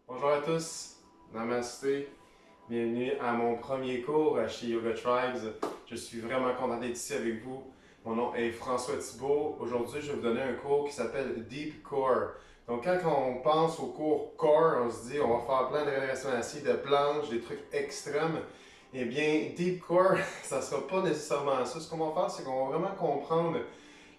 Bonjour à tous, Namasté, bienvenue à mon premier cours chez Yoga Tribes. Je suis vraiment content d'être ici avec vous. Mon nom est François Thibault. Aujourd'hui, je vais vous donner un cours qui s'appelle Deep Core. Donc, quand on pense au cours Core, on se dit on va faire plein de redressements assis, de planches, des trucs extrêmes. Eh bien, Deep Core, ça ne sera pas nécessairement ça. Ce qu'on va faire, c'est qu'on va vraiment comprendre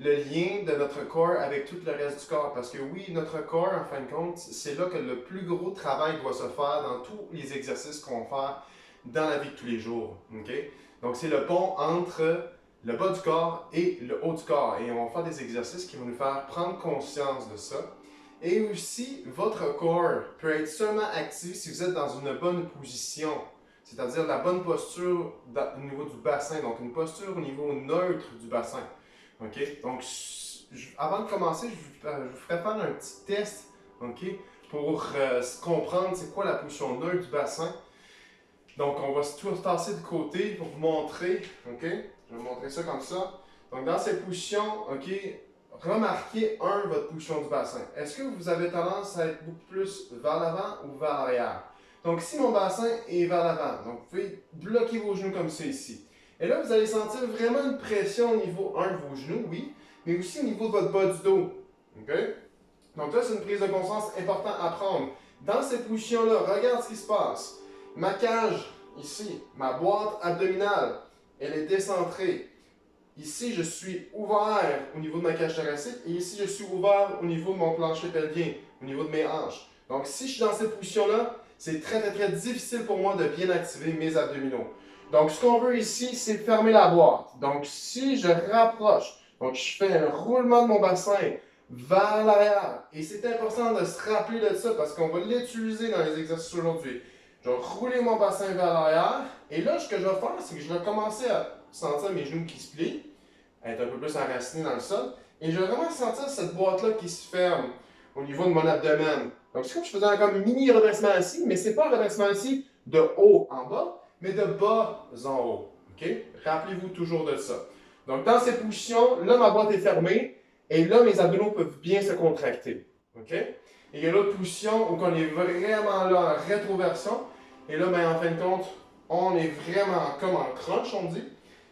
le lien de notre corps avec tout le reste du corps. Parce que oui, notre corps, en fin de compte, c'est là que le plus gros travail doit se faire dans tous les exercices qu'on va faire dans la vie de tous les jours. Okay? Donc, c'est le pont entre le bas du corps et le haut du corps. Et on va faire des exercices qui vont nous faire prendre conscience de ça. Et aussi, votre corps peut être seulement actif si vous êtes dans une bonne position, c'est-à-dire la bonne posture au niveau du bassin, donc une posture au niveau neutre du bassin. OK? Donc, avant de commencer, je vous ferai faire un petit test, OK? Pour comprendre c'est quoi la position neutre du bassin. Donc, on va se tout tasser de côté pour vous montrer, OK? Je vais vous montrer ça comme ça. Donc, dans cette position, OK, remarquez, votre position du bassin. Est-ce que vous avez tendance à être beaucoup plus vers l'avant ou vers l'arrière? Donc, si mon bassin est vers l'avant, donc vous pouvez bloquer vos genoux comme ça ici. Et là, vous allez sentir vraiment une pression au niveau, de vos genoux, oui, mais aussi au niveau de votre bas du dos. OK? Donc là, c'est une prise de conscience importante à prendre. Dans cette position-là, regarde ce qui se passe. Ma cage, ici, ma boîte abdominale, elle est décentrée. Ici, je suis ouvert au niveau de ma cage thoracique et ici, je suis ouvert au niveau de mon plancher pelvien, au niveau de mes hanches. Donc, si je suis dans cette position-là, c'est très, très, très difficile pour moi de bien activer mes abdominaux. Donc, ce qu'on veut ici, c'est fermer la boîte. Donc, si je rapproche, donc je fais un roulement de mon bassin vers l'arrière. Et c'est important de se rappeler de ça parce qu'on va l'utiliser dans les exercices aujourd'hui. Je vais rouler mon bassin vers l'arrière. Et là, ce que je vais faire, c'est que je vais commencer à sentir mes genoux qui se plient, être un peu plus enracinés dans le sol. Et je vais vraiment sentir cette boîte-là qui se ferme au niveau de mon abdomen. Donc, c'est comme si je faisais comme un mini redressement assis, mais ce n'est pas un redressement assis de haut en bas, mais de bas en haut. Okay? Rappelez-vous toujours de ça. Donc, dans cette position, là, ma boîte est fermée. Et là, mes abdominaux peuvent bien se contracter. OK? Et il y a l'autre position où on est vraiment là en rétroversion. Et là, ben, en fin de compte, on est vraiment comme en crunch, on dit.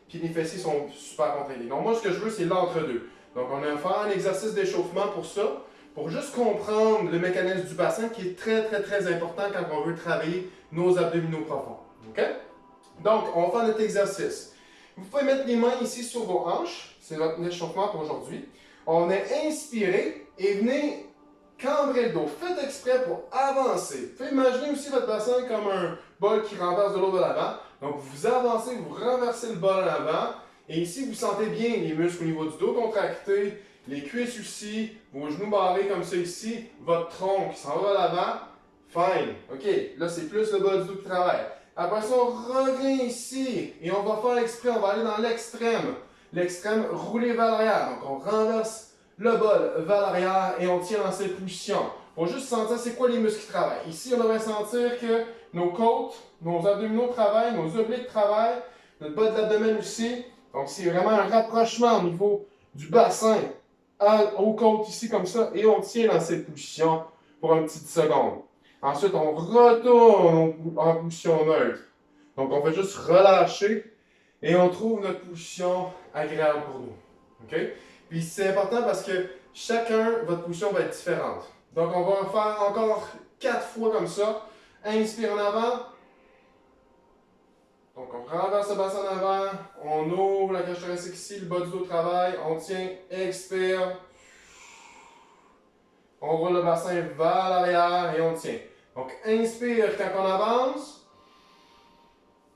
Puis les fessiers sont super contractés. Donc moi, ce que je veux, c'est l'entre-deux. Donc on va faire un exercice d'échauffement pour ça, pour juste comprendre le mécanisme du bassin qui est très, très, très important quand on veut travailler nos abdominaux profonds. OK? Donc, on va faire notre exercice. Vous pouvez mettre les mains ici sur vos hanches. C'est notre échauffement pour aujourd'hui. On a inspiré et venez cambrer le dos. Faites exprès pour avancer. Faites imaginer aussi votre bassin comme un bol qui renverse de l'eau de l'avant. Donc vous avancez, vous renversez le bol à l'avant. Et ici, vous sentez bien les muscles au niveau du dos contractés, les cuisses aussi, vos genoux barrés comme ça ici, votre tronc qui s'en va à l'avant. Fine. OK, là c'est plus le bas du dos qui travaille. Après ça, on revient ici et on va faire exprès, on va aller dans l'extrême. L'extrême roulé vers l'arrière. Donc on renverse le bol vers l'arrière et on tient dans cette position. Pour juste sentir c'est quoi les muscles qui travaillent. Ici, on devrait sentir que nos côtes, nos abdominaux travaillent, nos obliques travaillent, notre bas de l'abdomen aussi. Donc c'est vraiment un rapprochement au niveau du bassin aux côtes ici comme ça et on tient dans cette position pour une petite seconde. Ensuite, on retourne en position neutre. Donc on fait juste relâcher et on trouve notre position agréable pour nous. OK? Puis c'est important parce que chacun, votre position va être différente. Donc on va en faire encore 4 fois comme ça. Inspire en avant. Donc on renverse le bassin en avant. On ouvre la cage thoracique ici, le bas du dos travaille. On tient, expire. On roule le bassin vers l'arrière et on tient. Donc inspire quand on avance.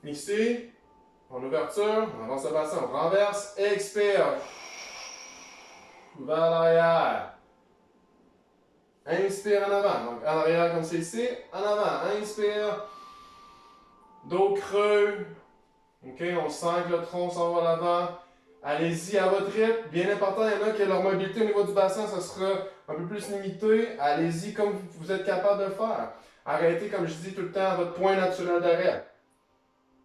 Ici. En ouverture, on avance le bassin, on renverse, expire. Vers l'arrière. Inspire en avant. Donc en arrière comme c'est ici. En avant. Inspire. Dos creux. OK, on sent que le tronc s'en va à l'avant. Allez-y à votre rythme. Bien important, il y en a qui leur mobilité au niveau du bassin, ça sera un peu plus limité. Allez-y comme vous êtes capable de le faire. Arrêtez, comme je dis tout le temps, à votre point naturel d'arrêt.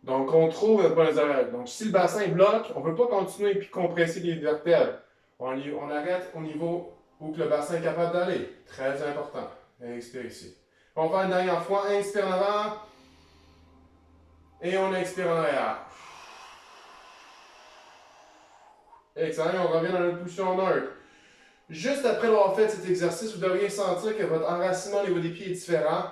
Donc, on trouve notre point d'arrêt. Donc, si le bassin bloque, on ne peut pas continuer et compresser les vertèbres. On arrête au niveau où le bassin est capable d'aller. Très important. Expire ici. On va faire une dernière fois. Inspire en avant. Et on expire en arrière. Excellent. On revient dans notre position neutre. Juste après avoir fait cet exercice, vous devriez sentir que votre enracinement au niveau des pieds est différent.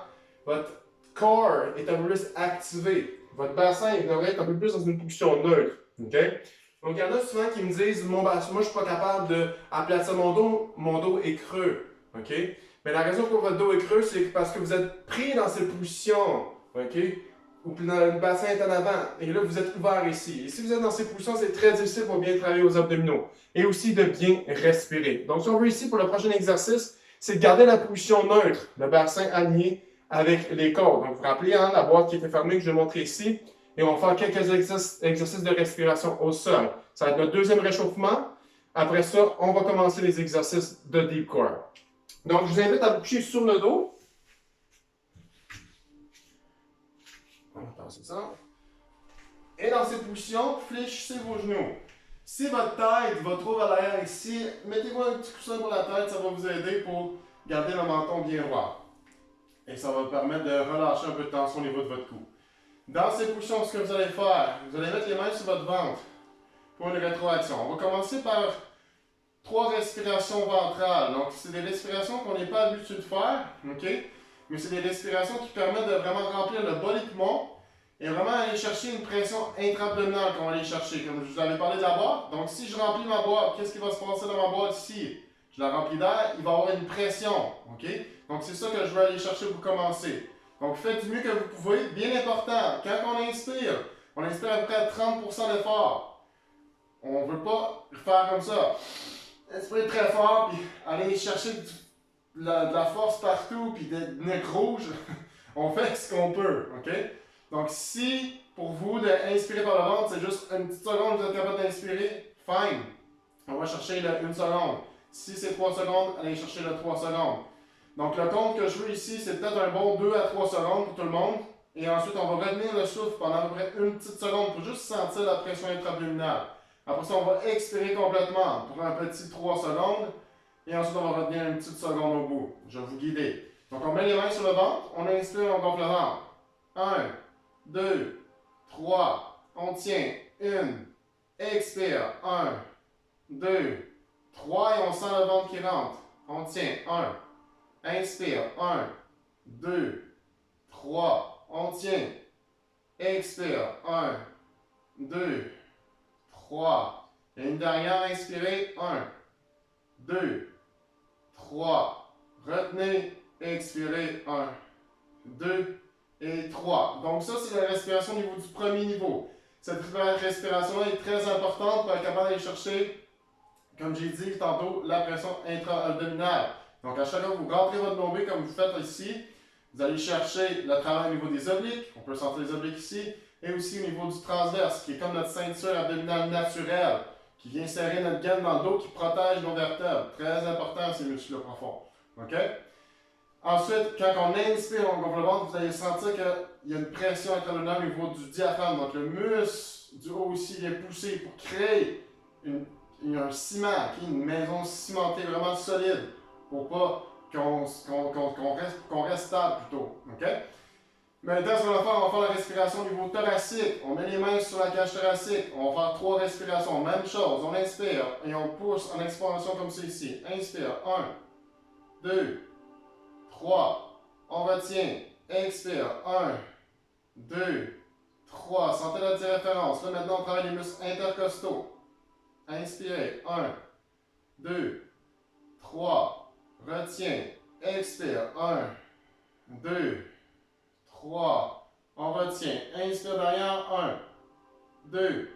Votre corps est un peu plus activé. Votre bassin devrait être un peu plus dans une position neutre. Okay? Donc, il y en a souvent qui me disent moi, je ne suis pas capable d'aplatir mon dos est creux. Okay? Mais la raison pour votre dos est creux, c'est parce que vous êtes pris dans cette position. Okay? Ou le bassin est en avant. Et là, vous êtes ouvert ici. Et si vous êtes dans ces positions, c'est très difficile pour bien travailler aux abdominaux. Et aussi de bien respirer. Donc, ce qu'on veut ici pour le prochain exercice, c'est de garder la position neutre, le bassin aligné avec les côtes. Donc, vous vous rappelez, hein, la boîte qui était fermée que je vais montrer ici. Et on va faire quelques exercices de respiration au sol. Ça va être notre deuxième réchauffement. Après ça, on va commencer les exercices de deep core. Donc, je vous invite à vous coucher sur le dos. On va passer ça. Et dans cette position, fléchissez vos genoux. Si votre tête va trop vers l'arrière ici, mettez-vous un petit coussin pour la tête, ça va vous aider pour garder le menton bien droit. Et ça va vous permettre de relâcher un peu de tension au niveau de votre cou. Dans cette position, ce que vous allez faire, vous allez mettre les mains sur votre ventre pour une rétroaction. On va commencer par 3 respirations ventrales. Donc, c'est des respirations qu'on n'est pas habitué de faire, ok? Mais c'est des respirations qui permettent de vraiment remplir le bas des poumons et vraiment aller chercher une pression intra-abdominale qu'on va aller chercher. Comme je vous avais parlé de la boîte. Donc, si je remplis ma boîte, qu'est-ce qui va se passer dans ma boîte ici? Je la remplis d'air, il va y avoir une pression, ok? Donc, c'est ça que je vais aller chercher pour commencer. Donc, faites du mieux que vous pouvez. Bien important, quand on inspire à peu près à 30% d'effort. On ne veut pas faire comme ça. Inspirez très fort, puis aller chercher de la force partout, puis des necks rouges. On fait ce qu'on peut, ok? Donc, si pour vous d'inspirer par le ventre, c'est juste une petite seconde, vous êtes capable d'inspirer, fine. On va chercher le 1 seconde. Si c'est 3 secondes, allez chercher le 3 secondes. Donc, le compte que je veux ici, c'est peut-être un bon 2 à 3 secondes pour tout le monde. Et ensuite, on va retenir le souffle pendant à peu près une petite seconde pour juste sentir la pression intra-abdominale. Après ça, on va expirer complètement pour un petit 3 secondes. Et ensuite, on va retenir une petite seconde au bout. Je vais vous guider. Donc, on met les mains sur le ventre. On inspire, on gonfle le ventre. 1, 2, 3. On tient. 1. Expire. 1, 2, 3. Et on sent le ventre qui rentre. On tient. 1. Inspire. 1, 2, 3. On tient. Expire. 1, 2, 3. Et une dernière, inspirez. 1, 2, 3. Retenez. Expirez. 1, 2 et 3. Donc ça, c'est la respiration au niveau du premier niveau. Cette respiration-là est très importante pour être capable d'aller chercher, comme j'ai dit tantôt, la pression intra-abdominale. Donc à chaque fois que vous rentrez votre nombril comme vous faites ici, vous allez chercher le travail au niveau des obliques. On peut sentir les obliques ici. Et aussi au niveau du transverse, qui est comme notre ceinture abdominale naturelle, qui vient serrer notre gaine dans le dos, qui protège nos vertèbres. Très important ces muscles profonds. OK? Ensuite, quand on inspire, on gonfle le ventre, vous allez sentir qu'il y a une pression intra-abdominale au niveau du diaphragme. Donc le muscle du haut ici vient pousser pour créer un ciment, une maison cimentée vraiment solide, pour pas qu'on reste stable plutôt. OK? Maintenant, ce qu'on va faire, on va faire la respiration au niveau thoracique. On met les mains sur la cage thoracique. On va faire 3 respirations. Même chose. On inspire et on pousse en expansion comme c'est ici. Inspire. 1, 2, 3. On retient. Expire. 1, 2, 3. Sentez la référence. Là, maintenant, on travaille les muscles intercostaux. Inspirez. 1, 2, 3. Retiens. Expire. 1, 2, 3. On retient. Inspire derrière. 1, 2,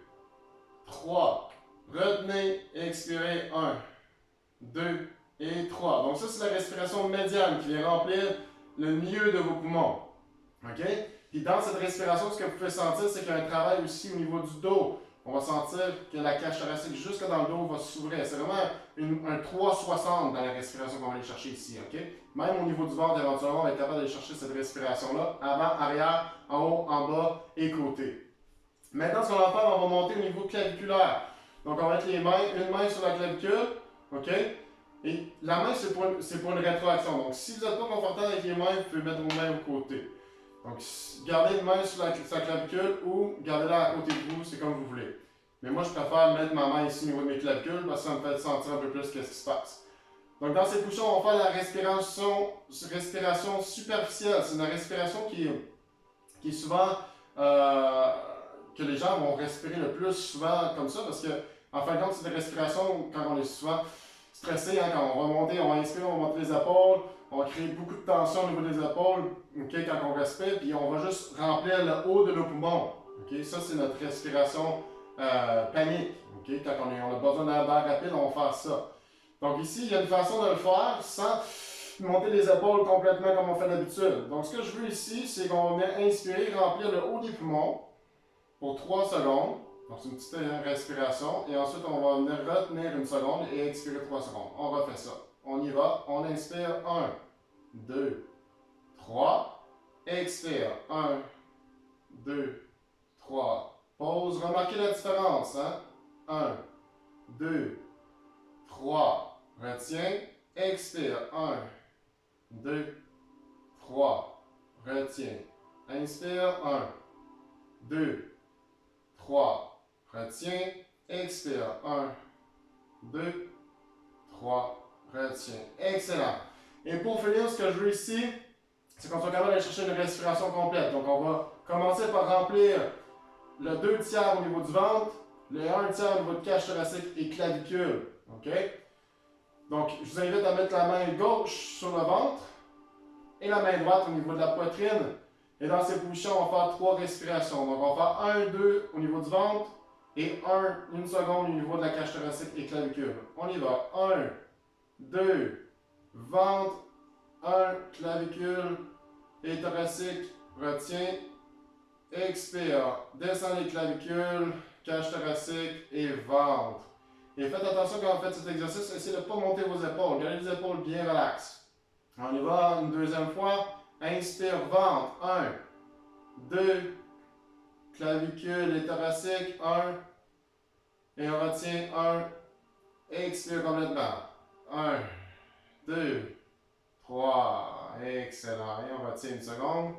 3. Retenez. Expirez. 1, 2 et 3. Donc ça, c'est la respiration médiane qui vient remplir le milieu de vos poumons. OK? Puis dans cette respiration, ce que vous pouvez sentir, c'est qu'il y a un travail aussi au niveau du dos. On va sentir que la cage thoracique jusque dans le dos va s'ouvrir. C'est vraiment un 360 dans la respiration qu'on va aller chercher ici. OK? Même au niveau du ventre, éventuellement, on va être capable d'aller chercher cette respiration-là. Avant, arrière, en haut, en bas et côté. Maintenant, ce qu'on va faire, on va monter au niveau claviculaire. Donc, on va mettre les mains, une main sur la clavicule. OK? Et la main, c'est pour une rétroaction. Donc, si vous n'êtes pas confortable avec les mains, vous pouvez mettre vos mains au côté. Donc, gardez une main sur sa clavicule ou gardez-la à côté de vous, c'est comme vous voulez. Mais moi, je préfère mettre ma main ici au niveau de mes clavicules parce que ça me fait sentir un peu plus ce qui se passe. Donc, dans ces positions, on va faire la respiration superficielle. C'est une respiration qui est souvent que les gens vont respirer le plus souvent comme ça parce que, en fin de compte, c'est une respiration quand on est souvent stressé, hein, quand on va monter, on va inspirer, on va monter les épaules, on va créer beaucoup de tension au niveau des épaules okay, quand on respire, puis on va juste remplir le haut de nos poumons. Okay? Ça, c'est notre respiration panique. Okay? Quand on a besoin d'air rapide, on va faire ça. Donc ici, il y a une façon de le faire sans monter les épaules complètement comme on fait d'habitude. Donc ce que je veux ici, c'est qu'on va venir inspirer, remplir le haut des poumons pour 3 secondes. Donc c'est une petite respiration. Et ensuite, on va venir retenir une seconde et expirer 3 secondes. On refait ça. On y va. On inspire 1, 2, 3. Expire 1, 2, 3. Pause. Remarquez la différence. Hein? 1, 2, 3. Retiens. Expire 1, 2, 3. Retiens. Inspire 1, 2, 3. Retiens, expire. 1, 2, 3, retiens. Excellent. Et pour finir, ce que je veux ici, c'est qu'on soit capable d'aller chercher une respiration complète. Donc, on va commencer par remplir le 2 tiers au niveau du ventre, le 1 tiers au niveau de cage thoracique et clavicule. OK? Donc, je vous invite à mettre la main gauche sur le ventre et la main droite au niveau de la poitrine. Et dans ces positions, on va faire 3 respirations. Donc, on va faire 1, 2 au niveau du ventre. Et 1 seconde au niveau de la cage thoracique et clavicule. On y va. 1, 2, ventre, 1, clavicule et thoracique. Retiens. Expire. Descends les clavicules, cage thoracique et ventre. Et faites attention quand vous faites cet exercice, essayez de ne pas monter vos épaules. Gardez les épaules bien relaxes. On y va une deuxième fois. Inspire, ventre. 1, 2, clavicule et thoracique. 1. Et on retient 1. Expire complètement. 1, 2, 3. Excellent. Et on retient une seconde.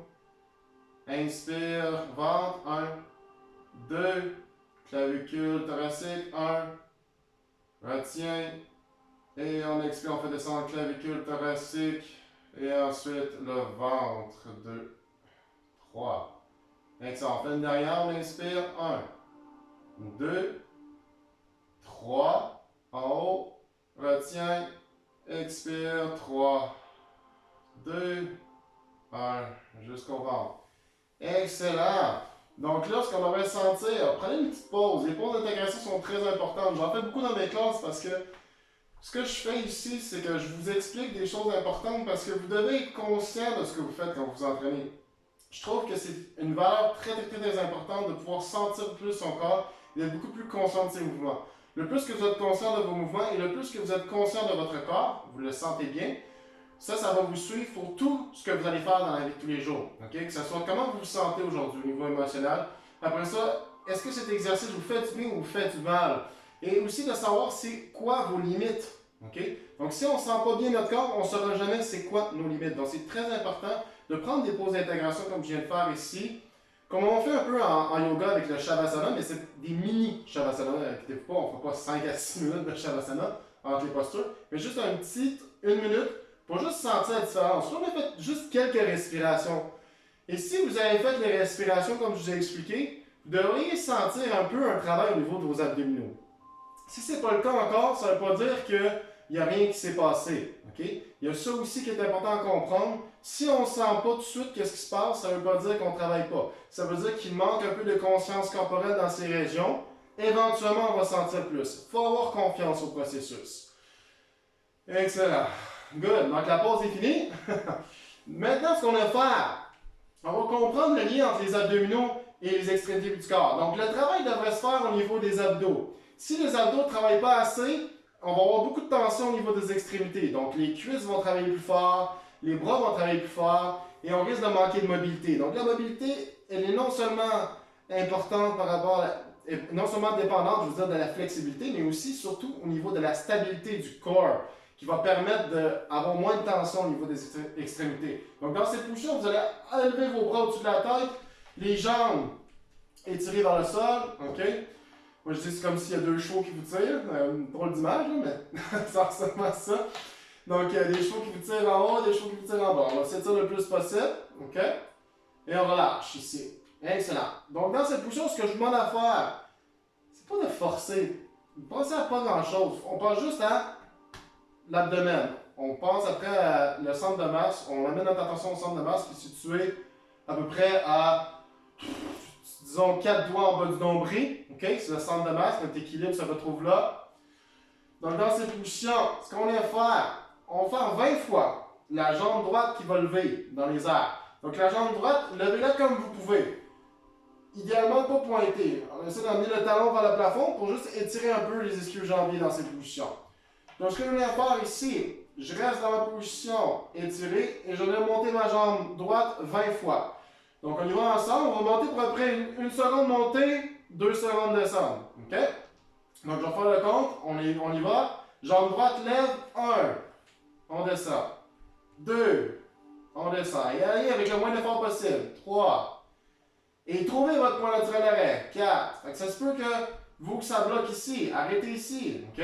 Inspire, ventre. 1, 2. Clavicule thoracique. 1. Retiens. Et on expire, on fait descendre clavicule thoracique. Et ensuite le ventre. 2, 3. Excellent. On fait une derrière, on inspire. 1, 2, 3. En haut. Retiens. Expire. 3, 2, 1. Jusqu'au ventre. Excellent. Donc là, ce qu'on devrait sentir, prenez une petite pause. Les pauses d'intégration sont très importantes. J'en fais beaucoup dans mes classes parce que ce que je fais ici, c'est que je vous explique des choses importantes parce que vous devez être conscient de ce que vous faites quand vous vous entraînez. Je trouve que c'est une valeur très importante de pouvoir sentir plus son corps et d'être beaucoup plus conscient de ses mouvements. Le plus que vous êtes conscient de vos mouvements et le plus que vous êtes conscient de votre corps, vous le sentez bien, ça va vous suivre pour tout ce que vous allez faire dans la vie de tous les jours. Okay? Que ce soit comment vous vous sentez aujourd'hui au niveau émotionnel. Après ça, est-ce que cet exercice vous fait du bien ou vous fait du mal? Et aussi de savoir c'est quoi vos limites. Okay? Donc si on ne sent pas bien notre corps, on ne saura jamais c'est quoi nos limites. Donc c'est très important de prendre des pauses d'intégration comme je viens de faire ici. Comme on fait un peu en yoga avec le Shavasana, mais c'est des mini Shavasana. Inquiétez-vous pas, on ne fera pas 5 à 6 minutes de Shavasana entre les postures, mais juste une petite 1 minute pour juste sentir la différence. Là, on a fait juste quelques respirations. Et si vous avez fait les respirations comme je vous ai expliqué, vous devriez sentir un peu un travail au niveau de vos abdominaux. Si ce n'est pas le cas encore, ça ne veut pas dire qu'il n'y a rien qui s'est passé. Okay? Il y a ça aussi qui est important à comprendre. Si on ne sent pas tout de suite qu'est-ce qui se passe, ça ne veut pas dire qu'on ne travaille pas. Ça veut dire qu'il manque un peu de conscience corporelle dans ces régions. Éventuellement, on va sentir plus. Il faut avoir confiance au processus. Excellent. Good. Donc la pause est finie. Maintenant, ce qu'on va faire, on va comprendre le lien entre les abdominaux et les extrémités du corps. Donc le travail devrait se faire au niveau des abdos. Si les abdos ne travaillent pas assez, on va avoir beaucoup de tension au niveau des extrémités. Donc les cuisses vont travailler plus fort, les bras vont travailler plus fort et on risque de manquer de mobilité. Donc la mobilité, elle est non seulement importante par rapport non seulement dépendante, je veux dire, de la flexibilité, mais aussi surtout au niveau de la stabilité du corps, qui va permettre d'avoir moins de tension au niveau des extrémités. Donc dans cette position, vous allez élever vos bras au-dessus de la tête, les jambes étirées vers le sol, ok? Moi je dis c'est comme s'il y a deux chevaux qui vous tirent, drôle d'image là, mais ça ressemble à ça. Donc des chevaux qui vous tirent en haut, des chevaux qui vous tirent en bas. On va s'étirer le plus possible, ok? Et on relâche ici. Excellent. Donc dans cette position, ce que je vous demande à faire, c'est pas de forcer. Pensez à pas grand-chose. On pense juste à l'abdomen. On pense après à le centre de masse. On amène notre attention au centre de masse qui est situé à peu près à, disons, 4 doigts en bas du nombril. Okay? C'est le centre de masse. Notre équilibre se retrouve là. Donc dans cette position, ce qu'on vient faire, on va faire 20 fois la jambe droite qui va lever dans les airs. Donc la jambe droite, levez-la comme vous pouvez. Idéalement, pas pointé. On essaie d'amener le talon vers le plafond pour juste étirer un peu les ischio-jambiers dans cette position. Donc, ce que je viens faire ici, je reste dans ma position étirée et je vais monter ma jambe droite 20 fois. Donc, on y va ensemble. On va monter pour à peu près une seconde montée, 2 secondes descendre. OK? Donc, je vais faire le compte. On y va. Jambe droite lève. 1. On descend. 2. On descend. Et allez avec le moins d'effort possible. 3. Et trouvez votre point naturel d'arrêt. 4. Fait que ça se peut que vous que ça bloque ici. Arrêtez ici. OK?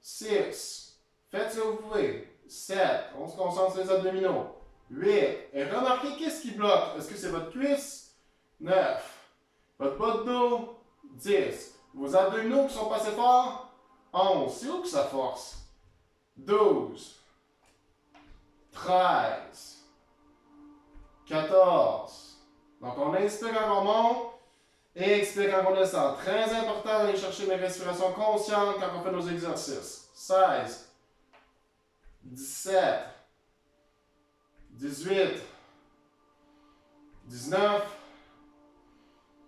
6. Faites ce que vous pouvez. 7. On se concentre sur les abdominaux. 8. Et remarquez qu'est-ce qui bloque. Est-ce que c'est votre cuisse? 9. Votre bas de dos? 10. Vos abdominaux qui sont pas assez forts? 11. C'est où que ça force? 12. 13. 14. Donc, on inspire quand on monte et expire quand on descend. Très important d'aller chercher une respiration consciente quand on fait nos exercices. 16, 17, 18, 19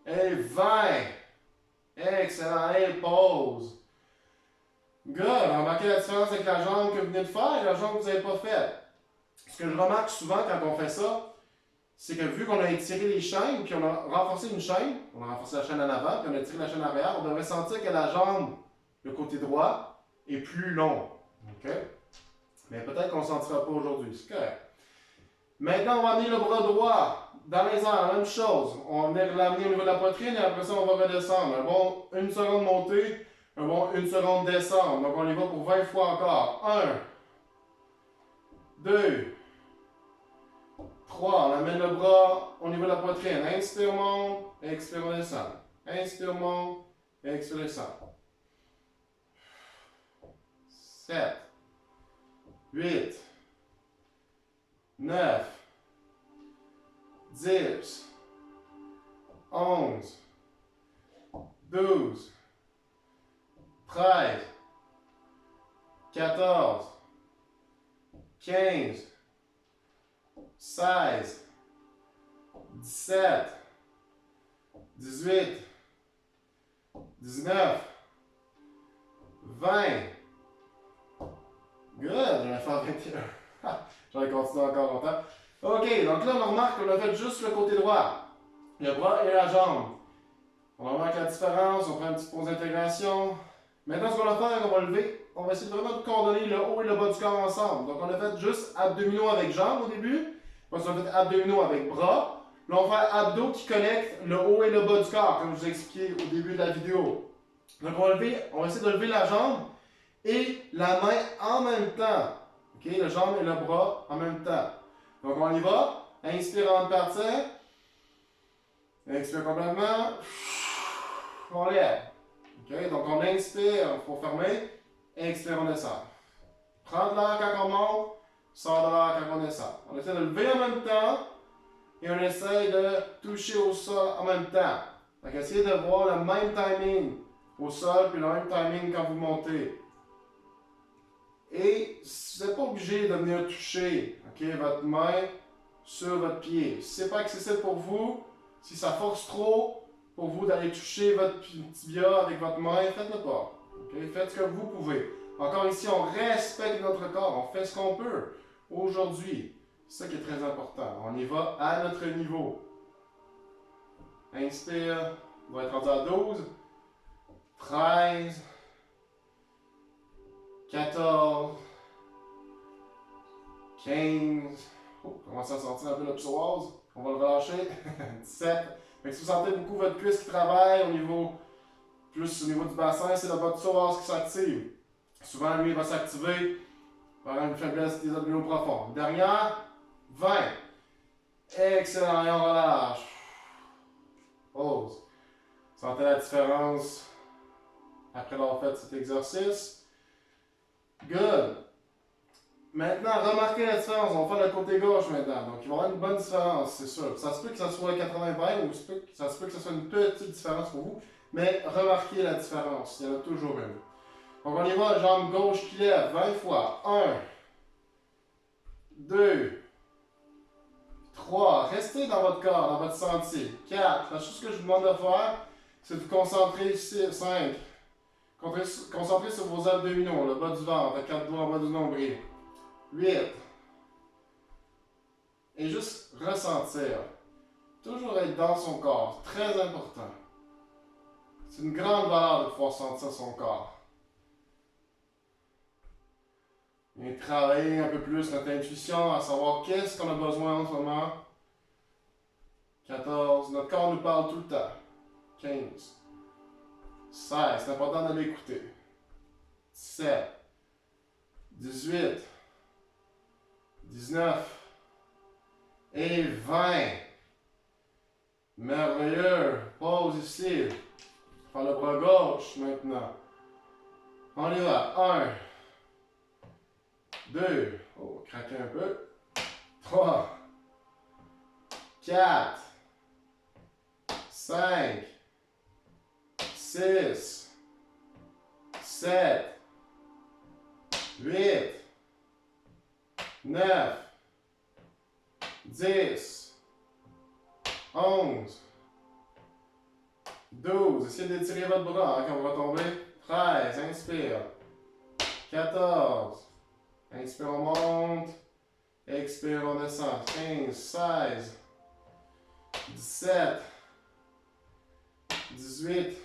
et 20. Excellent. Et pause. Good. Remarquez la différence avec la jambe que vous venez de faire et la jambe que vous n'avez pas faite. Ce que je remarque souvent quand on fait ça, c'est que vu qu'on a étiré les chaînes, puis on a renforcé une chaîne, on a renforcé la chaîne en avant, puis on a tiré la chaîne arrière, on devrait sentir que la jambe, le côté droit, est plus long. OK? Mais peut-être qu'on ne sentira pas aujourd'hui. C'est correct. Maintenant, on va amener le bras droit dans les airs, même chose. On va venir l'amener au niveau de la poitrine et après ça, on va redescendre. Un bon 1 seconde montée, un bon 1 seconde descendre. Donc, on y va pour 20 fois encore. 1, 2, 3, on amène le bras au niveau de la poitrine. Inspire, monte, expire, on descend. Inspire, monte, expire, descend. 7, 8, 9, 10, 11, 12, 13, 14, 15, 16, 17, 18, 19, 20. Good, j'en ai fait 21. J'en ai continué encore longtemps. Ok, donc là, on remarque qu'on a fait juste le côté droit. Le bras et la jambe. On remarque la différence, on prend un petit pause d'intégration. Maintenant, ce qu'on va faire, on va lever. On va essayer vraiment de coordonner le haut et le bas du corps ensemble. Donc, on a fait juste abdominaux avec jambes au début. Puis on a fait abdominaux avec bras. Là, on va faire abdos qui connectent le haut et le bas du corps, comme je vous ai expliqué au début de la vidéo. Donc, on va essayer de lever la jambe et la main en même temps. OK? La jambe et le bras en même temps. Donc, on y va. Inspire avant de partir. Expire complètement. On lève. OK? Donc, on inspire pour fermer. Expire, on descend. Prends de l'air quand on monte. Sors de l'air quand on descend. On essaie de lever en même temps. Et on essaie de toucher au sol en même temps. Donc, essayez de voir le même timing au sol puis le même timing quand vous montez. Et vous n'êtes pas obligé de venir toucher votre main sur votre pied. Si ce n'est pas accessible pour vous, si ça force trop pour vous d'aller toucher votre tibia avec votre main, faites-le pas. Faites ce que vous pouvez. Encore ici, on respecte notre corps, on fait ce qu'on peut aujourd'hui. C'est ça qui est très important. On y va à notre niveau. Inspire, on va être rendu à 12, 13, 14, 15. Oh, commence à sentir un peu le psoas. On va le relâcher. 17. Fait que si vous sentez beaucoup votre cuisse qui travaille au niveau, plus au niveau du bassin, c'est le bas de psoas qui s'active. Souvent, lui, il va s'activer par une faiblesse des abdominaux profonds. Dernière, 20. Excellent, et on relâche. Pause. Sentez la différence après avoir fait cet exercice. Good. Maintenant, remarquez la différence. On va faire le côté gauche maintenant. Donc, il va y avoir une bonne différence, c'est sûr. Ça se peut que ça soit 80-20 ou ça se peut que ce soit une petite différence pour vous. Mais remarquez la différence. Il y en a toujours une. Donc, on y va. Jambe gauche qui lève 20 fois. 1, 2, 3. Restez dans votre corps, dans votre sentier. 4. La chose que je vous demande de faire, c'est de vous concentrer ici. 5. Concentrez sur vos abdominaux, le bas du ventre, à 4 doigts en bas du nombril. 8. Et juste ressentir. Toujours être dans son corps. Très important. C'est une grande valeur de pouvoir sentir son corps. Et travailler un peu plus notre intuition, à savoir qu'est-ce qu'on a besoin en ce moment. 14. Notre corps nous parle tout le temps. 15. 16. C'est important de l'écouter. 17. 18. 19. Et 20. Merveilleux. Pause ici. Faire le bras gauche maintenant. On y va. 1. 2. Oh, craquer un peu. 3. 4. 5. 6. 7. 8. 9. 10. 11. 12. Essayez d'étirer votre bras quand on va tomber. 13. Inspire. 14. Inspire, on monte. Expire, on descend. 15. 16. 17. 18.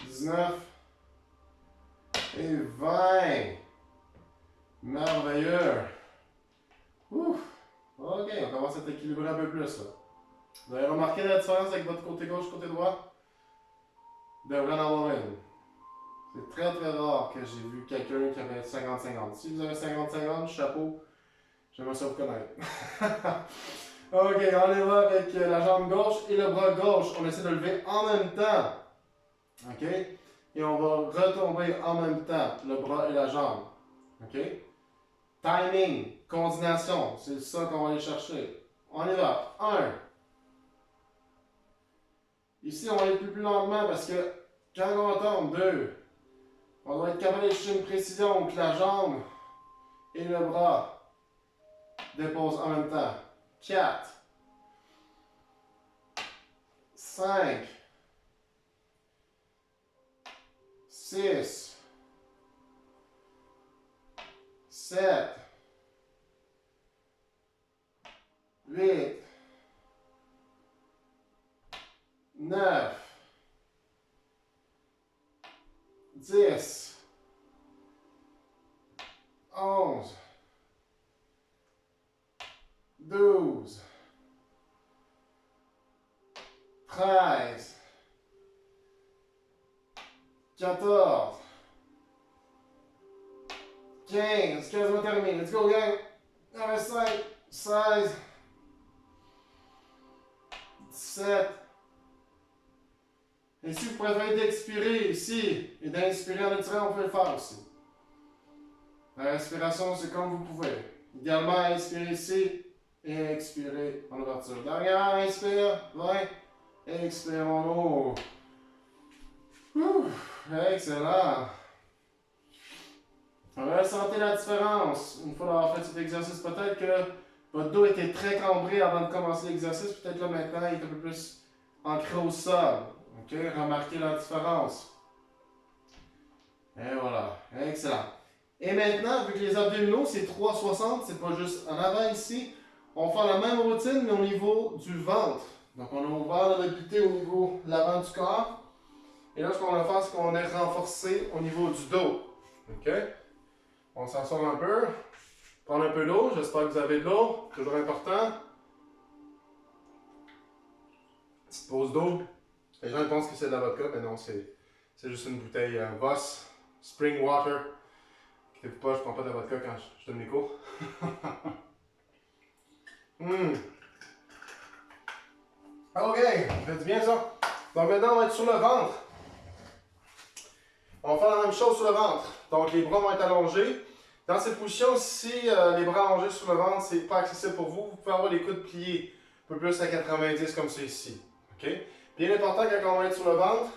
19. Et 20. Merveilleux. Ouf. Ok, on commence à t'équilibrer un peu plus là. Vous avez remarqué la différence avec votre côté gauche, côté droit? Vous devriez en avoir une. C'est très très rare que j'ai vu quelqu'un qui avait 50-50. Si vous avez 50-50, chapeau, j'aimerais ça vous connaître. Ok, on y va avec la jambe gauche et le bras gauche. On essaie de lever en même temps. Ok? Et on va retomber en même temps, le bras et la jambe. Ok? Timing, coordination, c'est ça qu'on va aller chercher. On y va. 1. Ici, on va aller plus lentement parce que quand on tombe, 2. On doit être capable de chercher une précision que la jambe et le bras déposent en même temps. 4. 5. 6. 7. 8. 9. 10. 11. 12. 13. 14. 15. 15 terminé. Let's go, gang. Il en reste 5. 16. 17. Et si vous préférez d'expirer ici et d'inspirer en étirant, on peut le faire aussi. La respiration, c'est comme vous pouvez. Idéalement, inspirez ici et expirez en ouverture. Dernière, inspire, 20. Expire en haut. Excellent. Ressentez la différence. Une fois d'avoir fait cet exercice, peut-être que votre dos était très cambré avant de commencer l'exercice. Peut-être là maintenant, il est un peu plus ancré au sol. Ok, remarquez la différence. Et voilà, excellent. Et maintenant, vu que les abdominaux, c'est 360, c'est pas juste en avant ici, on va faire la même routine, mais au niveau du ventre. Donc, on a ouvert la mobilité au niveau de l'avant du corps. Et là, ce qu'on va faire, c'est qu'on est renforcé au niveau du dos. Ok? On s'assoit un peu. Prendre un peu d'eau, j'espère que vous avez de l'eau, toujours important. Petite pause d'eau. Les gens pensent que c'est de la vodka, mais non, c'est juste une bouteille Voss Spring Water. Inquiétez-vous pas, je prends pas de la vodka quand je donne mes cours. Ok, ça fait du bien ça. Donc maintenant, on va être sur le ventre. On va faire la même chose sur le ventre. Donc les bras vont être allongés. Dans cette position, si les bras allongés sur le ventre, c'est pas accessible pour vous, vous pouvez avoir les coudes pliés un peu plus à 90 comme ça ici. Ok? Bien important quand on va être sur le ventre,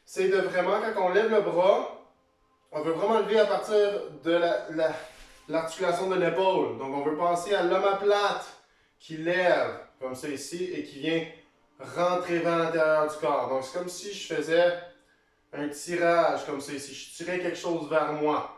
c'est de vraiment, quand on lève le bras, on veut vraiment lever à partir de l'articulation de l'épaule. Donc on veut penser à l'omoplate qui lève comme ça ici et qui vient rentrer vers l'intérieur du corps. Donc c'est comme si je faisais un tirage comme ça ici. Je tirais quelque chose vers moi.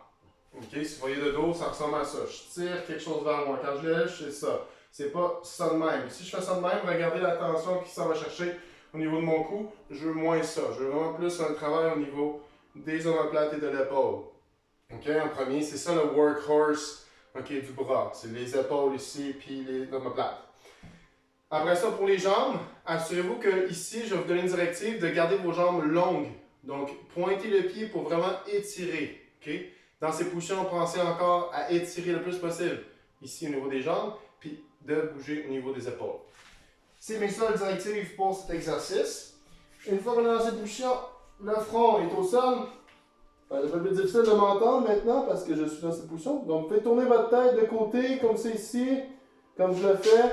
Ok, si vous voyez de dos, ça ressemble à ça. Je tire quelque chose vers moi. Quand je lève, je fais ça. C'est pas ça de même. Si je fais ça de même, regardez la tension qui s'en va chercher au niveau de mon cou. Je veux moins ça. Je veux vraiment plus un travail au niveau des omoplates et de l'épaule. Ok, en premier, c'est ça le workhorse du bras. C'est les épaules ici, puis les omoplates. Après ça, pour les jambes, assurez-vous que ici, je vais vous donner une directive de garder vos jambes longues. Donc, pointez le pied pour vraiment étirer. Okay? Dans ces positions, pensez encore à étirer le plus possible. Ici, au niveau des jambes, puis de bouger au niveau des épaules. C'est mes seules directives pour cet exercice. Une fois qu'on est dans cette position, le front est au sol. C'est un peu plus difficile de m'entendre maintenant parce que je suis dans cette position. Donc, vous pouvez tourner votre tête de côté, comme c'est ici, comme je le fais.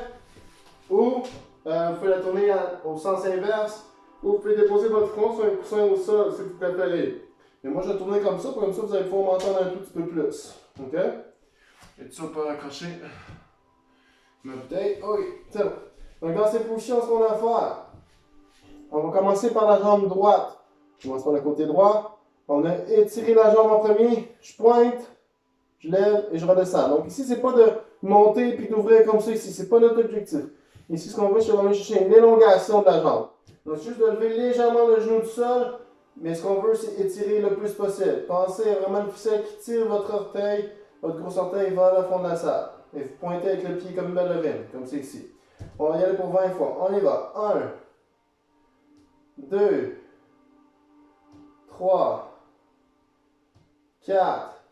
Ou vous pouvez la tourner au sens inverse. Ou vous pouvez déposer votre front sur un coussin au sol si vous préférez. Mais moi, je vais tourner comme ça vous allez pouvoir m'entendre un tout petit peu plus. Ok? Et tout ça pour accrocher ma bouteille. Ok, c'est bon. Donc, dans ces positions, ce qu'on va faire, on va commencer par la jambe droite. Je commence par le côté droit. On a étiré la jambe en premier. Je pointe, je lève et je redescends. Donc, ici, c'est pas de monter puis d'ouvrir comme ça ici. C'est pas notre objectif. Ici, ce qu'on veut, c'est qu'on va chercher une élongation de la jambe. Donc, juste de lever légèrement le genou du sol, mais ce qu'on veut, c'est étirer le plus possible. Pensez à vraiment le ficelle qui tire votre orteil, votre gros orteil vers le fond de la salle. Et vous pointez avec le pied comme une ballerine, comme c'est ici. On va y aller pour 20 fois. On y va. 1, 2, 3, 4,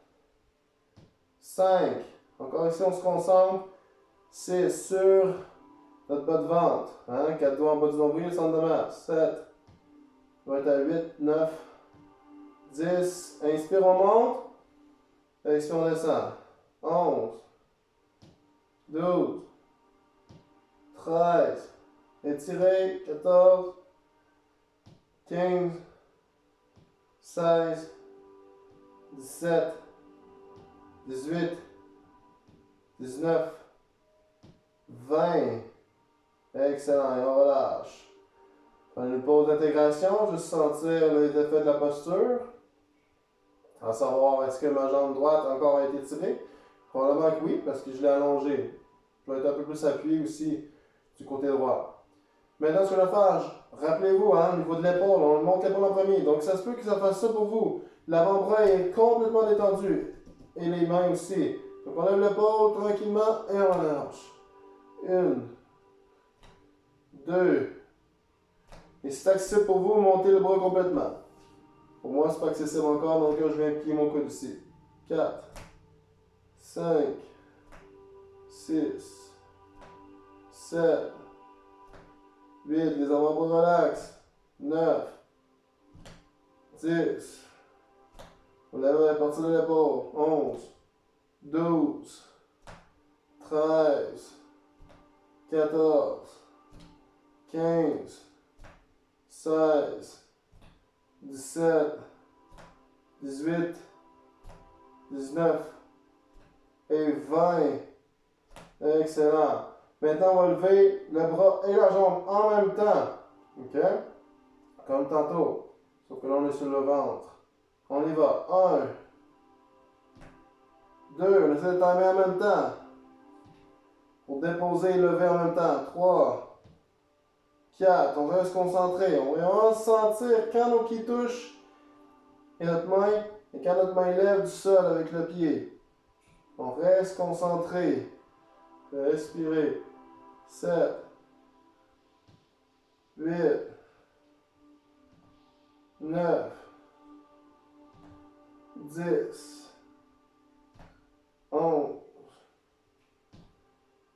5. Encore ici, on se concentre. 6 sur notre bas de ventre. 4 doigts en bas du nombril, le centre de masse. 7. On va être à 8, 9, 10. Inspire, on monte. Expire, on descend. 11, 12, 13. Étirez. 14, 15, 16, 17, 18, 19, 20. Excellent, et on relâche. Prenez une pause d'intégration, juste sentir les effets de la posture. À savoir, est-ce que ma jambe droite a encore été tirée? Probablement que oui, parce que je l'ai allongée. Je vais être un peu plus appuyé aussi du côté droit. Maintenant, ce que je vais faire, rappelez-vous, au niveau de l'épaule, on monte l'épaule en premier. Donc, ça se peut que ça fasse ça pour vous. L'avant-bras est complètement détendu. Et les mains aussi. Donc, on lève l'épaule tranquillement et on lâche. 1, 2. Et si c'est accessible pour vous, montez le bras complètement. Pour moi, c'est pas accessible encore, donc là, je viens plier mon coude ici. 4, 5, 6, 7, 8, les avant-bras relax. 9, 10. On lève à partir de l'épaule. 11, 12, 13, 14, 15, 16, 17, 18, 19 et 20. Excellent. Maintenant, on va lever le bras et la jambe en même temps. OK? Comme tantôt. Sauf que là, on est sur le ventre. On y va. 1, 2, on essaie de timer en même temps. Pour déposer et lever en même temps. 3, 4, on va se concentrer. On va vraiment sentir quand nos pieds touchent et notre main, et quand notre main lève du sol avec le pied. On reste concentré. Respirez. 7, 8, 9, 10, 11,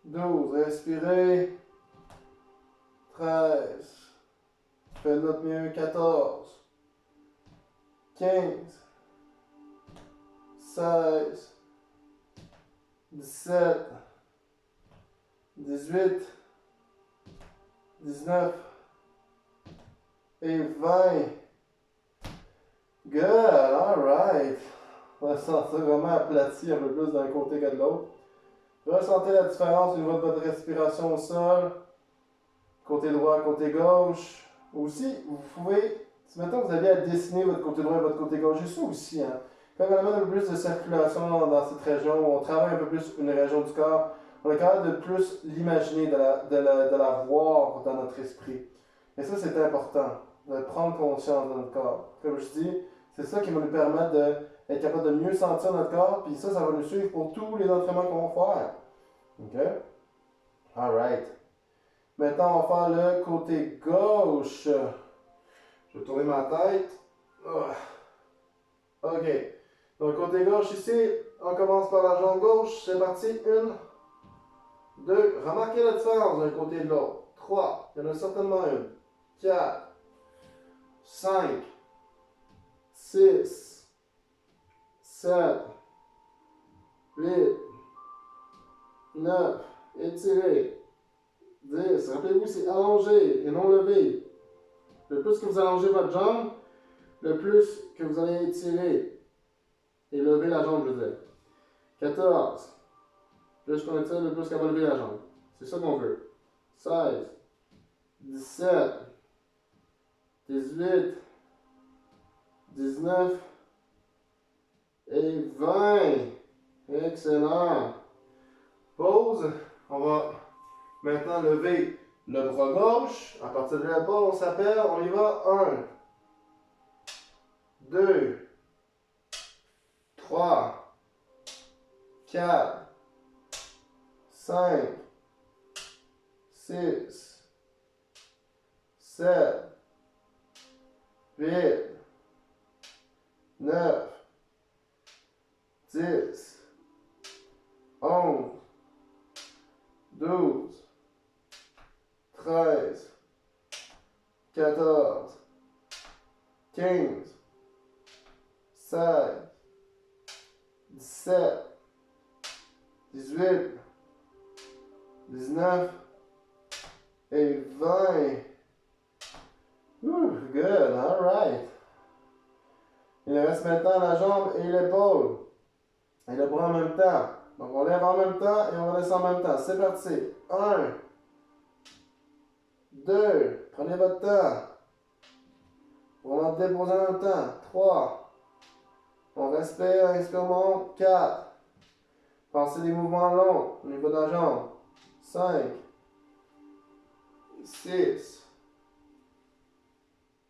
12, respirez. 13, faites notre mieux. 14, 15, 16, 17, 18, 19 et 20. Good, alright. On va se sentir vraiment aplati un peu plus d'un côté que de l'autre. Ressentez la différence au niveau de votre respiration au sol. Côté droit, côté gauche. Aussi, vous pouvez, si maintenant vous aviez à dessiner votre côté droit et votre côté gauche, juste ça aussi, hein. Quand on amène un peu plus de circulation dans cette région, où on travaille un peu plus une région du corps, on est capable de plus l'imaginer, de la voir dans notre esprit. Et ça, c'est important, de prendre conscience de notre corps. Comme je dis, c'est ça qui va nous permettre d'être capable de mieux sentir notre corps, puis ça va nous suivre pour tous les entraînements qu'on va faire. OK? Alright. Maintenant, on va faire le côté gauche. Je vais tourner ma tête. OK. Donc, côté gauche ici, on commence par la jambe gauche. C'est parti. 1, 2. Remarquez la différence d'un côté et de l'autre. 3. Il y en a certainement une. 4, 5, 6, 7, 8, 9. Étirez. 10. Rappelez-vous, c'est allongé et non levé. Le plus que vous allongez votre jambe, le plus que vous allez étirer et lever la jambe, je veux dire. 14. Plus qu'on étire, le plus qu'on va lever la jambe. C'est ça qu'on veut. 16. 17. 18. 19. Et 20. Excellent. Pause. On va maintenant lever le bras gauche. À partir de l'épaule, on s'appelle. On y va. 1, 2, 3, 4, 5, 6, 7, 8, 9, 10, 11, 12, 13, 14, 15, 16, 17, 18, 19 et 20. Good, alright. Il reste maintenant la jambe et l'épaule. Et le bras en même temps. Donc on lève en même temps et on redescend en même temps. C'est parti. 1, 2, prenez votre temps. On va déposer en même temps. 3, on respire, inspire, monte. 4, pensez des mouvements longs au niveau de la jambe. 5, 6,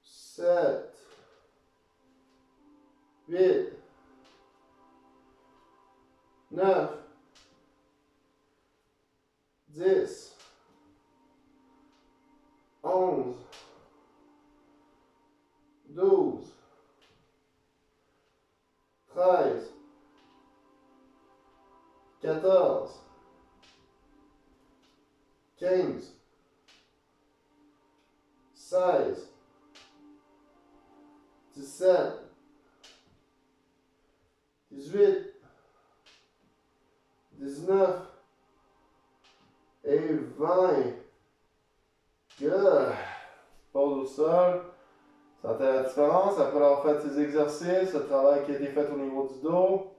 7, 8, 9, 10, 11, 12, 13, 14, 15, 16, 17, 18, 19 et 20. Good. Pause au sol. Sentez la différence après avoir fait ces exercices, le travail qui a été fait au niveau du dos.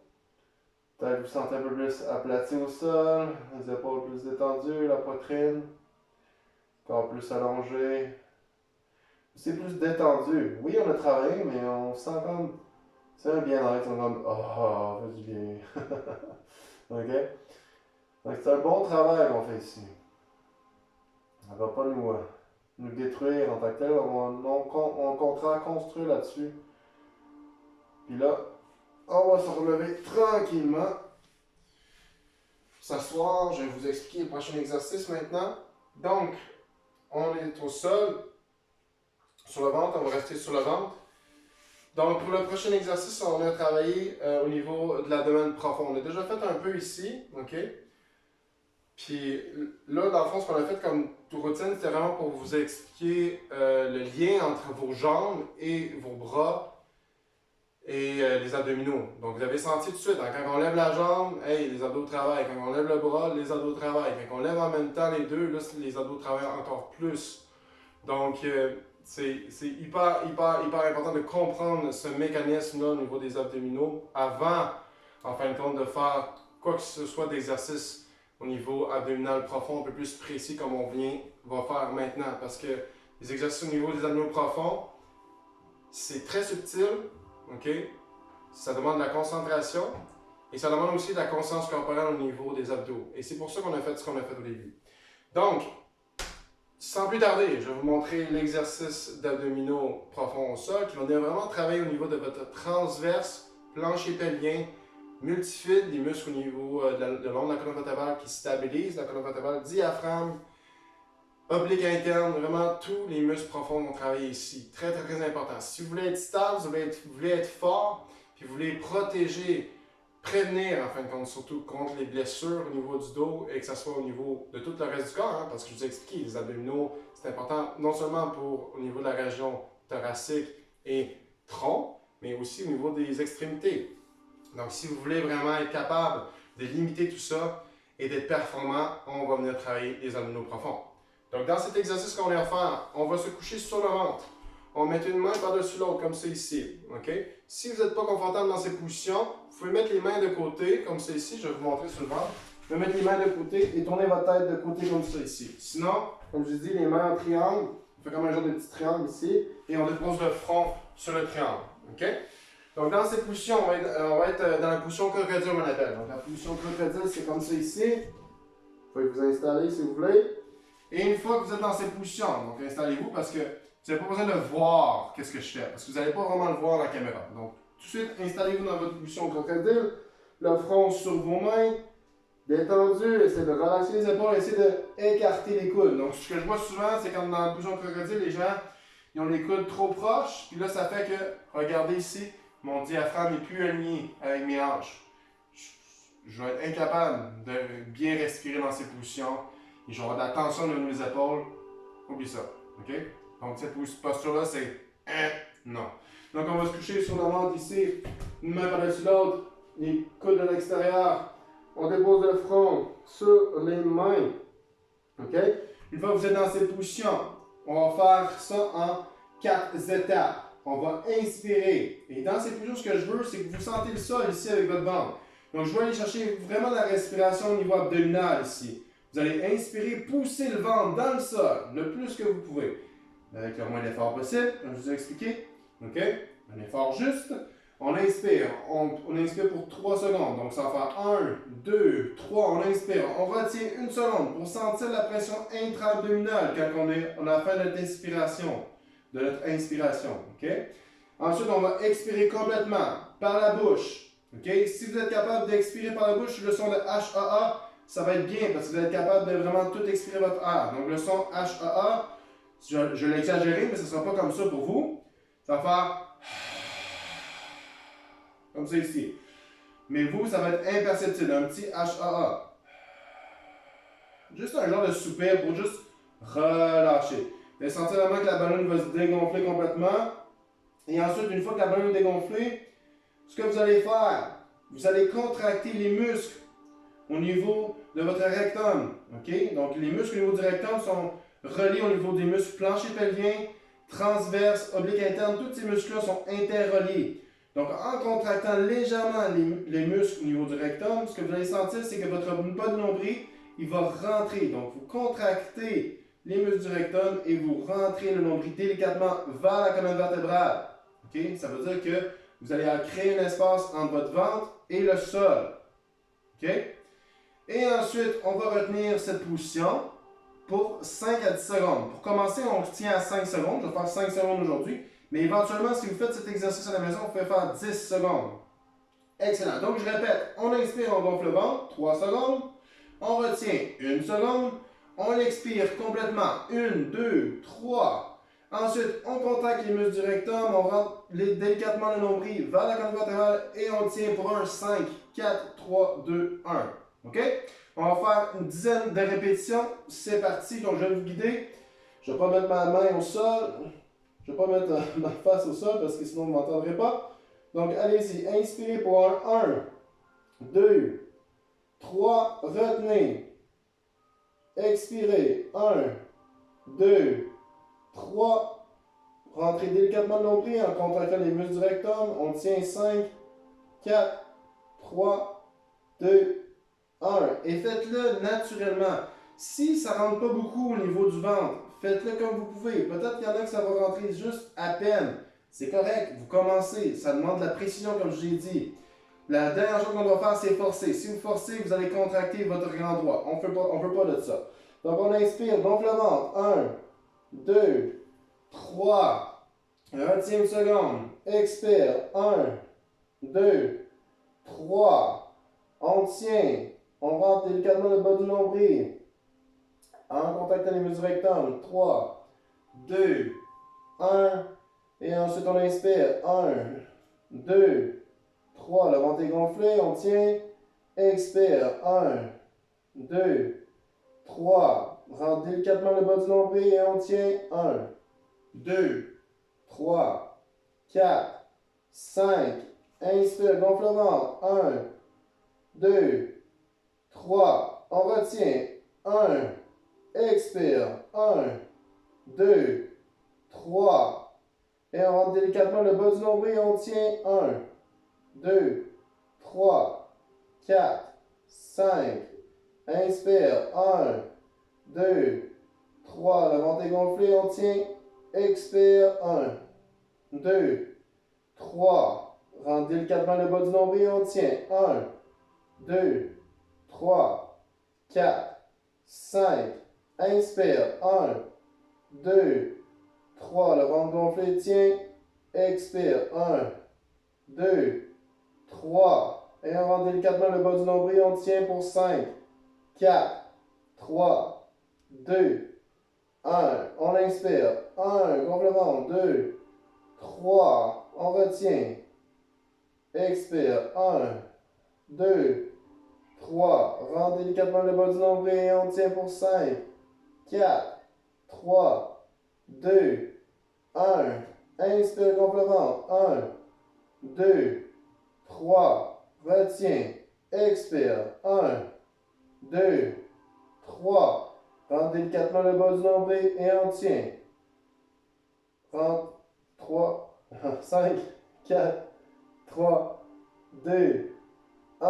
Peut-être que vous sentez un peu plus aplati au sol, les épaules plus détendues, la poitrine, corps plus allongé. C'est plus détendu. Oui, on a travaillé, mais on sent comme. C'est un bien-être, on est comme. Oh, ça fait du bien. OK? Donc, c'est un bon travail qu'on fait ici. Ça ne va pas nous détruire en tant que tel. On comptera construire là-dessus. Puis là, on va se relever tranquillement. s'asseoir. Je vais vous expliquer le prochain exercice maintenant. Donc, on est au sol, sur le ventre, on va rester sur le ventre. Donc, pour le prochain exercice, on a travaillé au niveau de l'abdomen profond. On a déjà fait un peu ici, ok? Puis là, dans le fond, ce qu'on a fait comme routine, c'était vraiment pour vous expliquer le lien entre vos jambes et vos bras et les abdominaux. Donc, vous avez senti tout de suite, hein, quand on lève la jambe, hey, les abdos travaillent. Quand on lève le bras, les abdos travaillent. Quand on lève en même temps les deux, là, les abdos travaillent encore plus. Donc, c'est hyper important de comprendre ce mécanisme-là au niveau des abdominaux avant, en fin de compte, de faire quoi que ce soit d'exercice au niveau abdominal profond, un peu plus précis comme on va faire maintenant. Parce que les exercices au niveau des abdominaux profonds, c'est très subtil, ok? Ça demande de la concentration et ça demande aussi de la conscience corporelle au niveau des abdos. Et c'est pour ça qu'on a fait ce qu'on a fait au début. Donc, sans plus tarder, je vais vous montrer l'exercice d'abdominaux profonds au sol qui va venir vraiment travailler au niveau de votre transverse, plancher pelvien, multifide, des muscles au niveau de long de la colonne vertébrale qui stabilisent la colonne vertébrale, diaphragme, oblique interne, vraiment tous les muscles profonds vont travailler ici. Très important. Si vous voulez être stable, vous voulez être fort, puis vous voulez protéger, prévenir en fin de compte, surtout contre les blessures au niveau du dos et que ce soit au niveau de tout le reste du corps, hein, parce que je vous ai expliqué, les abdominaux, c'est important non seulement au niveau de la région thoracique et tronc, mais aussi au niveau des extrémités. Donc, si vous voulez vraiment être capable de limiter tout ça et d'être performant, on va venir travailler les abdominaux profonds. Donc, dans cet exercice qu'on va faire, on va se coucher sur le ventre. On va mettre une main par-dessus l'autre, comme c'est ici. Okay? Si vous n'êtes pas confortable dans ces positions, vous pouvez mettre les mains de côté, comme c'est ici. Je vais vous montrer sur le ventre. Vous pouvez mettre les mains de côté et tourner votre tête de côté comme ça ici. Sinon, comme je dis, les mains en triangle. On fait comme un genre de petit triangle ici. Et on dépose le front sur le triangle. Okay? Donc, dans cette position, on va être dans la position crocodile, on appelle. Donc, la position crocodile, c'est comme ça ici. Vous pouvez vous installer si vous voulez. Et une fois que vous êtes dans cette position, donc installez-vous parce que vous n'avez pas besoin de voir qu'est-ce que je fais, parce que vous n'allez pas vraiment le voir dans la caméra. Donc, tout de suite, installez-vous dans votre position crocodile, le front sur vos mains, détendu, essayez de relâcher les épaules, essayez d'écarter les coudes. Donc, ce que je vois souvent, c'est quand dans la position crocodile, les gens ils ont les coudes trop proches, puis là, ça fait que, regardez ici, mon diaphragme n'est plus aligné avec mes hanches. Je vais être incapable de bien respirer dans ces positions. Et je vais avoir de la tension au niveau de mes épaules. Oublie ça. OK? Donc, cette posture-là, c'est non. Donc, on va se coucher sur le ventre ici, une main par-dessus l'autre, les coudes de l'extérieur. On dépose le front sur les mains. OK? Une fois que vous êtes dans cette position, on va faire ça en 4 étapes. On va inspirer. Et dans cette position, ce que je veux, c'est que vous sentez le sol ici avec votre ventre. Donc, je vais aller chercher vraiment la respiration au niveau abdominal ici. Vous allez inspirer, pousser le ventre dans le sol le plus que vous pouvez. Avec le moins d'effort possible, comme je vous ai expliqué. OK? Un effort juste. On inspire. On inspire pour 3 secondes. Donc, ça va faire 1, 2, 3. On inspire. On retient 1 seconde pour sentir la pression intra-abdominale quand on a fait notre inspiration. De notre inspiration. OK? Ensuite, on va expirer complètement par la bouche. OK? Si vous êtes capable d'expirer par la bouche, le son de HAA, ça va être bien parce que vous êtes capable de vraiment tout expirer votre air. Donc, le son HAA, je l'ai exagéré, mais ce ne sera pas comme ça pour vous. Ça va faire comme ça ici. Mais vous, ça va être imperceptible, un petit HAA. Juste un genre de soupir pour juste relâcher. Vous allez sentir vraiment que la ballonne va se dégonfler complètement. Et ensuite, une fois que la ballonne est dégonflée, ce que vous allez faire, vous allez contracter les muscles au niveau de votre rectum. Okay? Donc, les muscles au niveau du rectum sont reliés au niveau des muscles plancher pelvien, transverse, oblique interne. Tous ces muscles-là sont interreliés. Donc, en contractant légèrement les muscles au niveau du rectum, ce que vous allez sentir, c'est que votre bas de nombril, il va rentrer. Donc, vous contractez les muscles du rectum et vous rentrez le nombril délicatement vers la colonne vertébrale. Okay? Ça veut dire que vous allez créer un espace entre votre ventre et le sol. Okay? Et ensuite, on va retenir cette position pour 5 à 10 secondes. Pour commencer, on retient à 5 secondes. Je vais faire 5 secondes aujourd'hui. Mais éventuellement, si vous faites cet exercice à la maison, vous pouvez faire 10 secondes. Excellent. Donc, je répète. On inspire, on gonfle le ventre. 3 secondes. On retient 1 seconde. On expire complètement. 1, 2, 3. Ensuite, on contracte les muscles du rectum. On rentre délicatement le nombril vers la colonne vertébrale et on tient pour un 5, 4, 3, 2, 1. OK? On va faire une dizaine de répétitions. C'est parti. Donc, je vais vous guider. Je ne vais pas mettre ma main au sol. Je ne vais pas mettre ma face au sol parce que sinon vous ne m'entendrez pas. Donc, allez-y. Inspirez pour un 1, 2, 3. Retenez. Expirez. 1, 2, 3. Rentrez délicatement le nombril en contractant les muscles du rectum. On tient 5, 4, 3, 2, 1. Et faites-le naturellement. Si ça ne rentre pas beaucoup au niveau du ventre, faites-le comme vous pouvez. Peut-être qu'il y en a que ça va rentrer juste à peine. C'est correct, vous commencez. Ça demande de la précision, comme je vous ai dit. La dernière chose qu'on doit faire, c'est forcer. Si vous forcez, vous allez contracter votre grand droit. On ne veut pas de ça. Donc, on inspire, gonfle le ventre. 1, 2, 3. Retient une seconde. Expire. 1, 2, 3. On tient. On rentre délicatement le bas du nombril. En contactant les muscles du rectum. 3, 2, 1. Et ensuite, on inspire. 1, 2, 3. Le ventre est gonflé. On tient. Expire. 1, 2, 3. Rentre délicatement le bas du nombril et on tient. 1, 2, 3, 4, 5. Inspire. Gonfle le ventre. 1, 2, 3. On retient. 1. Expire. 1, 2, 3. Et on rentre délicatement le bas du nombril et on tient. 1, 2, 3, 4, 5. Inspire. 1, 2, 3. Le ventre est gonflé, on tient. Expire. 1, 2, 3. Rentre délicatement le bas du nombril, on tient. 1, 2, 3, 4, 5. Inspire. 1, 2, 3. Le ventre gonflé, tient. Expire. 1, 2, 3. Et on rentre délicatement le bas du nombril, on tient pour 5, 4, 3, 2, 1. On inspire. 1. Gonfle le ventre. 2, 3. On retient. Expire. 1, 2, 3. Rentre délicatement le bas du nombril et on tient pour 5, 4, 3, 2, 1. Inspire, gonfle le ventre. 1, 2, 3. Retiens. Expire. 1, 2, 3. Rentre délicatement le bas du nombril et on tient. Rentre. 3, 5, 4, 3, 2, 1.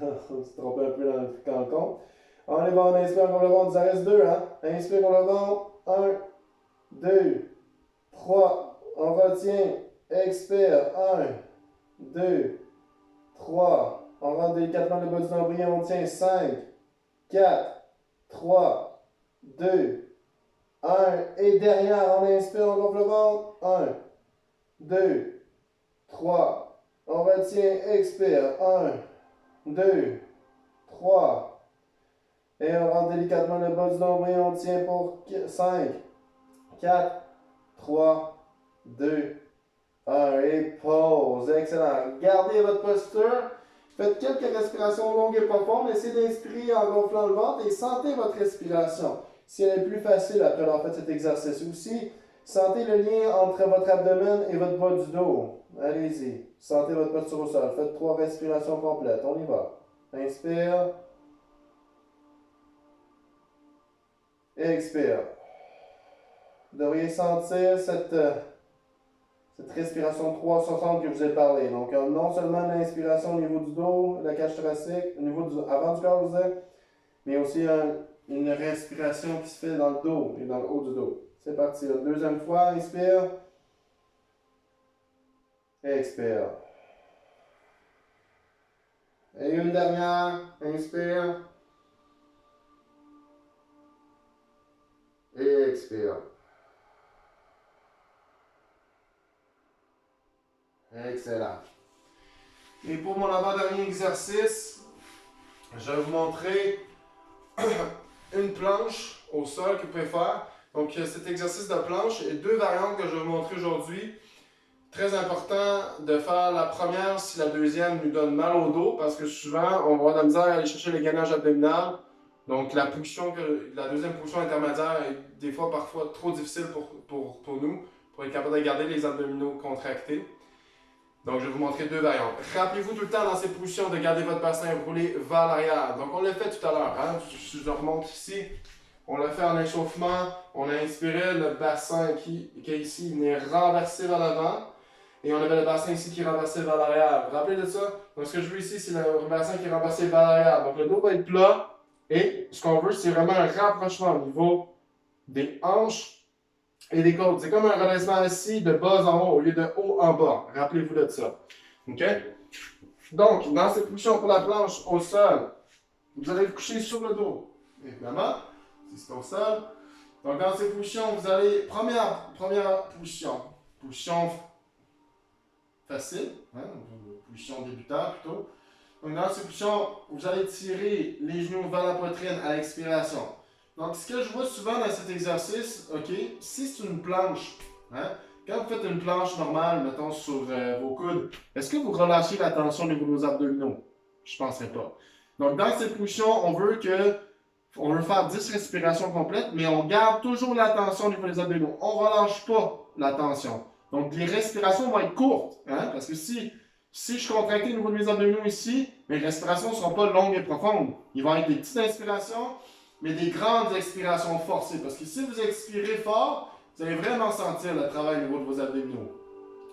On se trompe un peu dans le compte. On y va, on inspire, gonfle le ventre. Ça reste 2, hein? Inspire, gonfle le ventre. 1, 2, 3. On retient. Expire. 1, 2, 3. On rentre délicatement le bas du nombril et on tient. 5, 4, 3, 2, 1. Et derrière, on inspire, on gonfle le ventre. 1, 2, 3. On retient. Expire. 1, 2, 3. Et on rentre délicatement le bas du nombril. On tient pour 5, 4, 3, 2, 1. Et pause. Excellent. Gardez votre posture. Faites quelques respirations longues et profondes. Essayez d'inspirer en gonflant le ventre et sentez votre respiration. Si elle est plus facile après avoir fait cet exercice aussi, sentez le lien entre votre abdomen et votre bas du dos. Allez-y. Sentez votre posture au sol. Faites 3 respirations complètes. On y va. Inspire. Expire. Vous devriez sentir cette respiration 360 que je vous ai parlé. Donc, non seulement l'inspiration au niveau du dos, la cage thoracique, au niveau avant du corps, mais aussi une respiration qui se fait dans le dos et dans le haut du dos. C'est parti. La deuxième fois, inspire. Expire. Et une dernière. Inspire. Et expire. Excellent. Et pour mon avant-dernier exercice, je vais vous montrer une planche au sol que vous pouvez faire. Donc, cet exercice de planche et deux variantes que je vais vous montrer aujourd'hui. Très important de faire la première si la deuxième nous donne mal au dos, parce que souvent, on va avoir de la misère à aller chercher le gainage abdominal. Donc, la deuxième position intermédiaire est des fois, parfois, trop difficile pour nous, pour être capable de garder les abdominaux contractés. Donc, je vais vous montrer deux variantes. Rappelez-vous tout le temps dans ces positions de garder votre bassin roulé vers l'arrière. Donc, on l'a fait tout à l'heure. Hein? Je remonte ici. On l'a fait en échauffement. On a inspiré le bassin qui est ici, il est renversé vers l'avant. Et on avait le bassin ici qui est renversé vers l'arrière. Vous vous rappelez de ça? Donc, ce que je veux ici, c'est le bassin qui est renversé vers l'arrière. Donc, le dos va être plat. Et ce qu'on veut, c'est vraiment un rapprochement au niveau des hanches et des côtes. C'est comme un redressement assis de bas en haut au lieu de haut en bas. Rappelez-vous de ça. OK? Donc, dans cette position pour la planche au sol, vous allez vous coucher sur le dos. Évidemment, si c'est au sol. Donc, dans cette position, vous allez. Première position. Position facile. Hein? Position débutant plutôt. Donc, dans cette position, vous allez tirer les genoux vers la poitrine à l'expiration. Donc, ce que je vois souvent dans cet exercice, OK, si c'est une planche, hein, quand vous faites une planche normale, mettons sur vos coudes, est-ce que vous relâchez la tension au niveau de vos abdominaux? Je ne penserais pas. Donc, dans cette position, on veut faire 10 respirations complètes, mais on garde toujours la tension au niveau des abdominaux. On ne relâche pas la tension. Donc, les respirations vont être courtes, hein, parce que si je suis contracté au niveau de mes abdominaux ici, mes respirations ne seront pas longues et profondes. Ils vont être des petites inspirations, mais des grandes expirations forcées. Parce que si vous expirez fort, vous allez vraiment sentir le travail au niveau de vos abdominaux.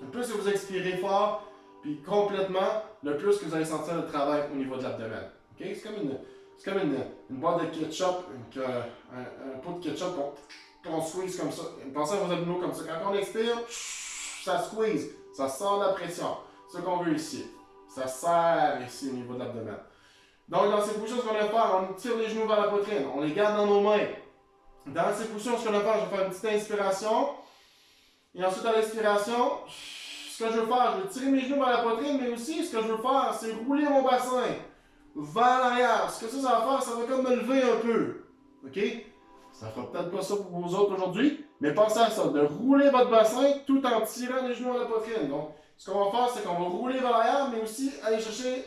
Le plus que vous expirez fort, puis complètement, le plus que vous allez sentir le travail au niveau de l'abdomen. Okay? C'est comme une boîte de ketchup, un pot de ketchup qu'on squeeze comme ça. Pensez à vos abdominaux comme ça. Quand on expire, ça squeeze, ça sort la pression. C'est ce qu'on veut ici. Ça serre ici au niveau de l'abdomen. Donc, dans ces positions, ce qu'on va faire, on tire les genoux vers la poitrine. On les garde dans nos mains. Dans ces positions, ce qu'on va faire, je vais faire une petite inspiration. Et ensuite, à l'expiration, ce que je veux faire, je vais tirer mes genoux vers la poitrine, mais aussi, ce que je veux faire, c'est rouler mon bassin vers l'arrière. Ce que ça va faire, ça va comme me lever un peu. OK? Ça ne fera peut-être pas ça pour vous autres aujourd'hui, mais pensez à ça, de rouler votre bassin tout en tirant les genoux vers la poitrine. Donc, ce qu'on va faire, c'est qu'on va rouler vers l'arrière, mais aussi aller chercher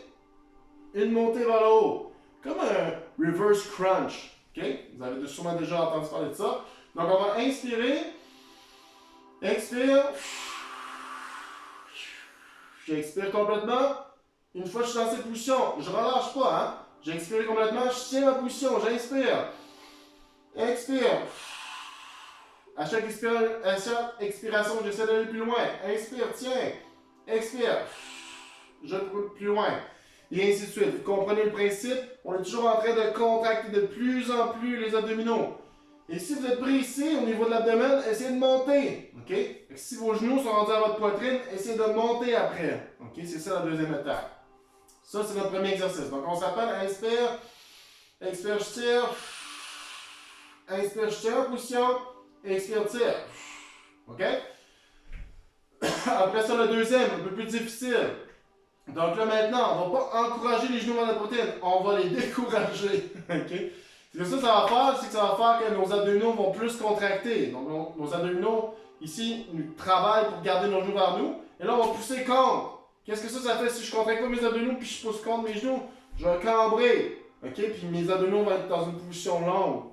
une montée vers le haut. Comme un reverse crunch. Okay? Vous avez sûrement déjà entendu parler de ça. Donc, on va inspirer. Expire. J'expire complètement. Une fois que je suis dans cette position, je ne relâche pas. Hein? J'expire complètement. Je tiens ma position. J'inspire. Expire. À chaque expiration, j'essaie d'aller plus loin. Inspire, tiens. Expire. Je pousse plus loin. Et ainsi de suite. Vous comprenez le principe? On est toujours en train de contracter de plus en plus les abdominaux. Et si vous êtes pris ici, au niveau de l'abdomen, essayez de monter. OK? Si vos genoux sont rendus à votre poitrine, essayez de monter après. OK? C'est ça la deuxième étape. Ça, c'est notre premier exercice. Donc, on s'appelle inspire. Expire, je tire. Inspire, je tire en position. Expire, tire. OK? Après ça, le deuxième, un peu plus difficile. Donc là, maintenant, on ne va pas encourager les genoux vers la poitrine, on va les décourager. Okay? Ce que ça va faire, c'est que ça va faire que nos abdominaux vont plus contracter. Donc nos abdominaux, ici, nous travaillent pour garder nos genoux vers nous. Et là, on va pousser contre. Qu'est-ce que ça fait si je ne contracte pas mes abdominaux puis je pousse contre mes genoux? Je vais cambrer. Okay? Puis mes abdominaux vont être dans une position longue.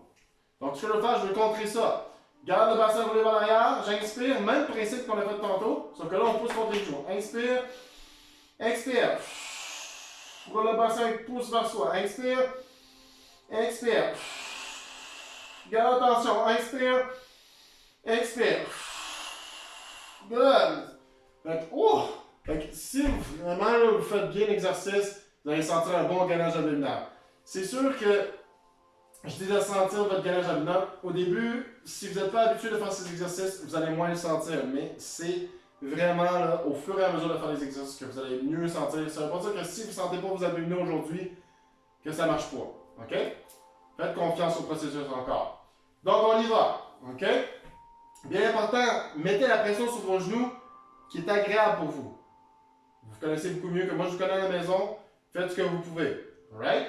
Donc ce que je vais faire, je vais contrer ça. Garde le bassin roulé vers l'arrière, j'inspire, même principe qu'on a fait tantôt, sauf que là, on pousse contre les genoux. Inspire. Expire. Roule le bassin, pousse vers soi. Inspire. Expire. Garde attention. Inspire. Expire. Good. Fait que si vraiment là, vous faites bien l'exercice, vous allez sentir un bon gainage abdominal. C'est sûr que je dis de sentir votre gainage abdominal. Au début, si vous n'êtes pas habitué de faire ces exercices, vous allez moins le sentir. Mais c'est vraiment, là, au fur et à mesure de faire les exercices, que vous allez mieux sentir. Ça ne veut pas dire que si vous ne sentez pas vos abdominaux aujourd'hui, que ça ne marche pas. OK? Faites confiance au processus encore. Donc, on y va. OK? Bien important, mettez la pression sur vos genoux qui est agréable pour vous. Vous connaissez beaucoup mieux que moi, je vous connais à la maison. Faites ce que vous pouvez. Alright?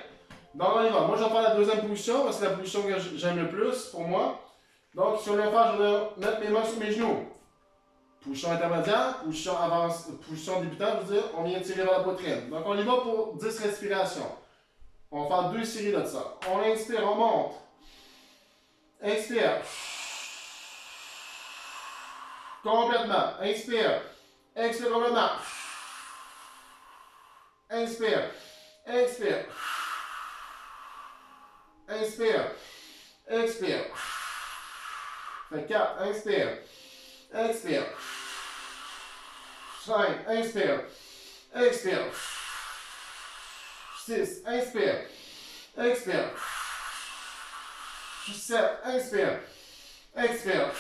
Donc on y va. Moi je vais faire la deuxième position parce que c'est la position que j'aime le plus pour moi. Donc ce que je vais faire, je vais mettre mes mains sur mes genoux. Position intermédiaire, position avance, position débutante, je veux dire, on vient tirer vers la poitrine. Donc on y va pour 10 respirations. On va faire 2 séries de ça. On inspire, on monte. Inspire. Complètement. Inspire. Expire complètement. Inspire. Expire. Inspire. Expire. Fait 4. Inspire. Expire. 5. Inspire. Expire. 6. Inspire. Expire. 7. Inspire. Expire.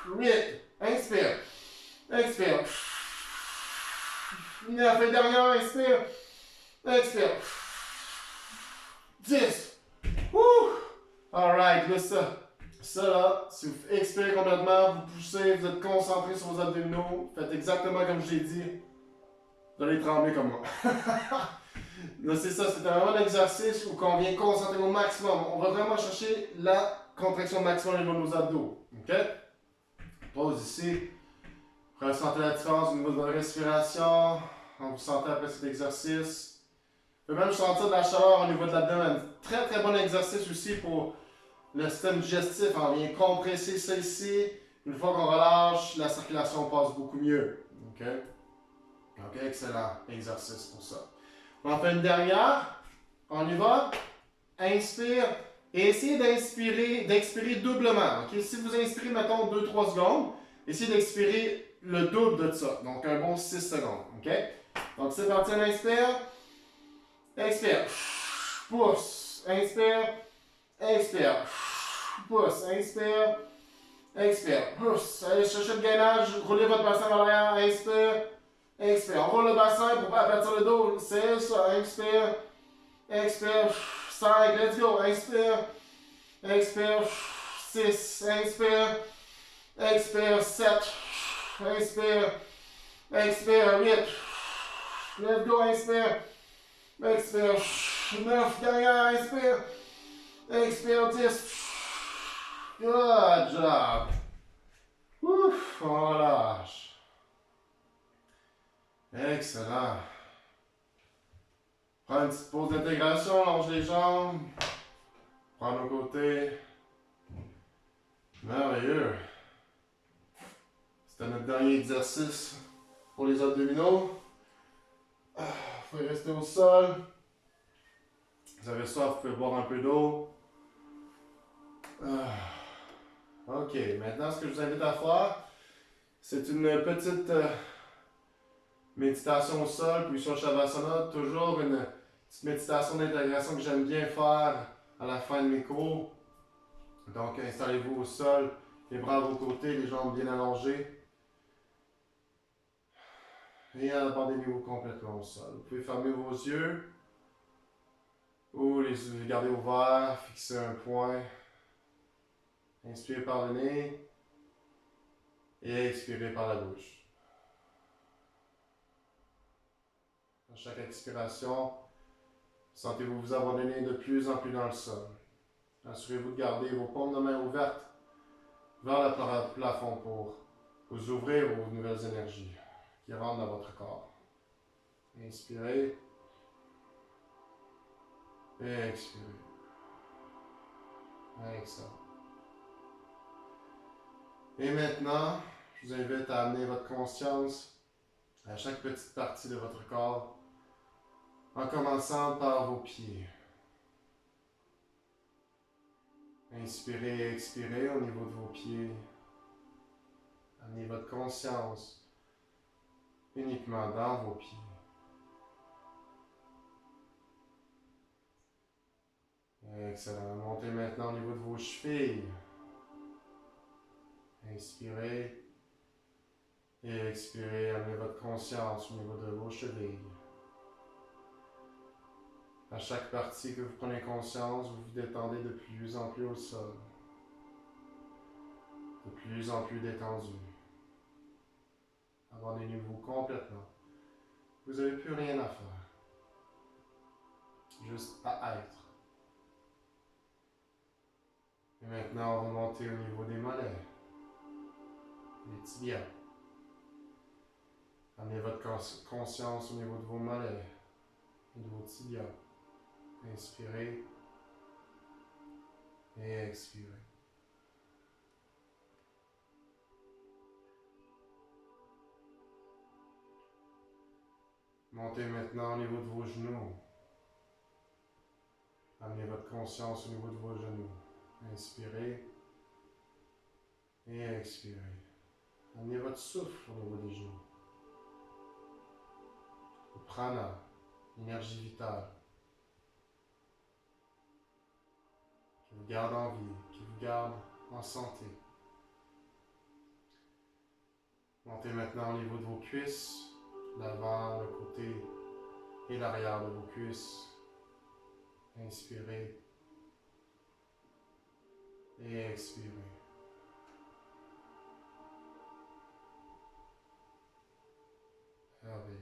8. Inspire. Expire. 9. Et dernière. Inspire. Expire. 10. Wouh! Alright, là ça là, si vous expirez complètement, vous poussez, vous êtes concentré sur vos abdominaux, faites exactement comme je l'ai dit. Vous allez trembler comme moi. Là c'est ça, c'est vraiment un exercice où on vient concentrer au maximum. On va vraiment chercher la contraction maximum au niveau de nos abdos. Ok? Pause ici. Ressentez la différence au niveau de votre respiration. On vous sentez après cet exercice. Vous pouvez même sentir de la chaleur au niveau de l'abdomen. Très très bon exercice aussi pour le système digestif. On vient compresser ça ici. Une fois qu'on relâche, la circulation passe beaucoup mieux. Ok? Ok, excellent exercice pour ça. On en fait une dernière. On y va. Inspire. Et essayez d'expirer doublement. Okay? Si vous inspirez, mettons, 2-3 secondes, essayez d'expirer le double de ça. Donc, un bon 6 secondes. Okay? Donc, c'est parti, on inspire. Expire. Pousse. Inspire. Expire. Pousse. Inspire. Expire. Pousse. Allez chercher le gainage. Roulez votre bassin vers l'arrière. Inspire. Expire. On roule le bassin pour pas aplatir le dos. C'est ça. Inspire. Expire. 5. Let's go. Inspire. Expire. 6. Inspire. Expire. 7. Inspire. Expire. 8. Let's go. Inspire. Expire. 9. Derrière. Inspire. Expire. 10. Good job. Ouf. On relâche. Excellent. Prends une petite pause d'intégration, longe les jambes. Prends nos côtés. Merveilleux. C'était notre dernier exercice pour les abdominaux. Vous pouvez rester au sol. Vous avez soif, vous pouvez boire un peu d'eau. Ok, maintenant ce que je vous invite à faire, c'est une petite méditation au sol, puis sur le Shavasana, toujours une petite méditation d'intégration que j'aime bien faire à la fin de mes cours. Donc installez-vous au sol, les bras à vos côtés, les jambes bien allongées. Et abandonnez-vous complètement au sol. Vous pouvez fermer vos yeux ou les garder ouverts, fixer un point. Inspirez par le nez et expirez par la bouche. À chaque expiration, sentez-vous vous abandonner de plus en plus dans le sol. Assurez-vous de garder vos paumes de main ouvertes vers le plafond pour vous ouvrir aux nouvelles énergies qui rentrent dans votre corps. Inspirez et expirez. Excellent. Et maintenant, je vous invite à amener votre conscience à chaque petite partie de votre corps, en commençant par vos pieds. Inspirez et expirez au niveau de vos pieds. Amenez votre conscience uniquement dans vos pieds. Excellent. Montez maintenant au niveau de vos chevilles. Inspirez et expirez. Amenez votre conscience au niveau de vos chevilles. À chaque partie que vous prenez conscience, vous vous détendez de plus en plus au sol. De plus en plus détendu. Abandonnez-vous complètement. Vous n'avez plus rien à faire. juste à être. Et maintenant, on va monter au niveau des mollets, des tibias. Amenez votre conscience au niveau de vos mollets et de vos tibias. Inspirez et expirez. Montez maintenant au niveau de vos genoux. Amenez votre conscience au niveau de vos genoux. Inspirez et expirez. Amenez votre souffle au niveau des genoux. Le prana, l'énergie vitale, qui vous garde en vie, qui vous garde en santé. Montez maintenant au niveau de vos cuisses, l'avant, le côté et l'arrière de vos cuisses. Inspirez et expirez. Merveilleux.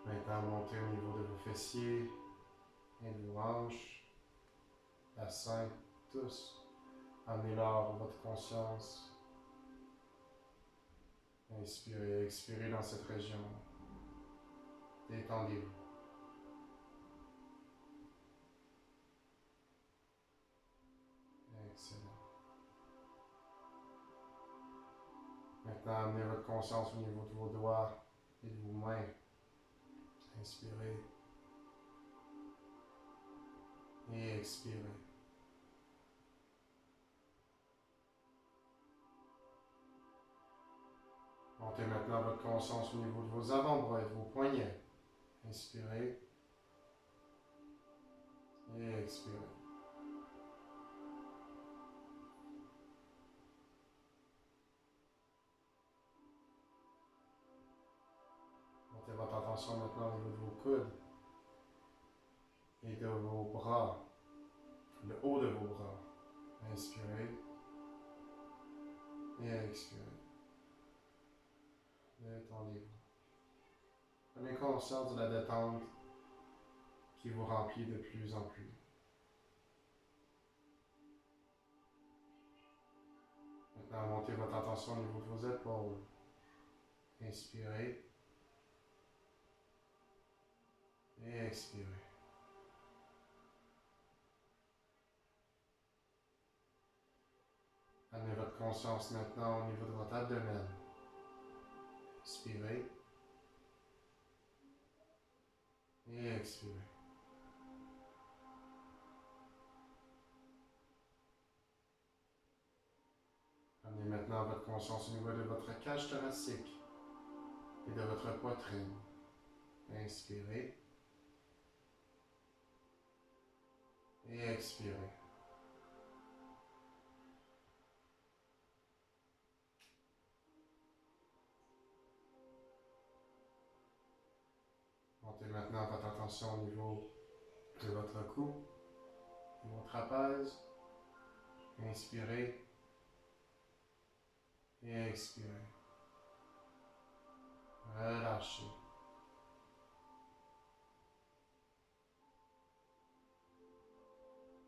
Maintenant, montez au niveau de vos fessiers et de vos hanches, bassins, tous. Amenez-leur votre conscience. Inspirez, expirez dans cette région. Détendez-vous. Excellent. Maintenant, amenez votre conscience au niveau de vos doigts et de vos mains. Inspirez et expirez. Montez maintenant votre conscience au niveau de vos avant-bras et de vos poignets. Inspirez et expirez. Montez votre attention maintenant au niveau de vos coudes et de vos bras, le haut de vos bras. Inspirez et expirez. Détendez-vous. Prenez conscience de la détente qui vous remplit de plus en plus. Maintenant, montez votre attention au niveau de vos épaules. Inspirez et expirez. Amenez votre conscience maintenant au niveau de votre abdomen. Inspirez et expirez. Amenez maintenant votre conscience au niveau de votre cage thoracique et de votre poitrine. Inspirez et expirez. Montez maintenant votre attention au niveau de votre cou, de vos trapèzes. Inspirez et expirez. Relâchez.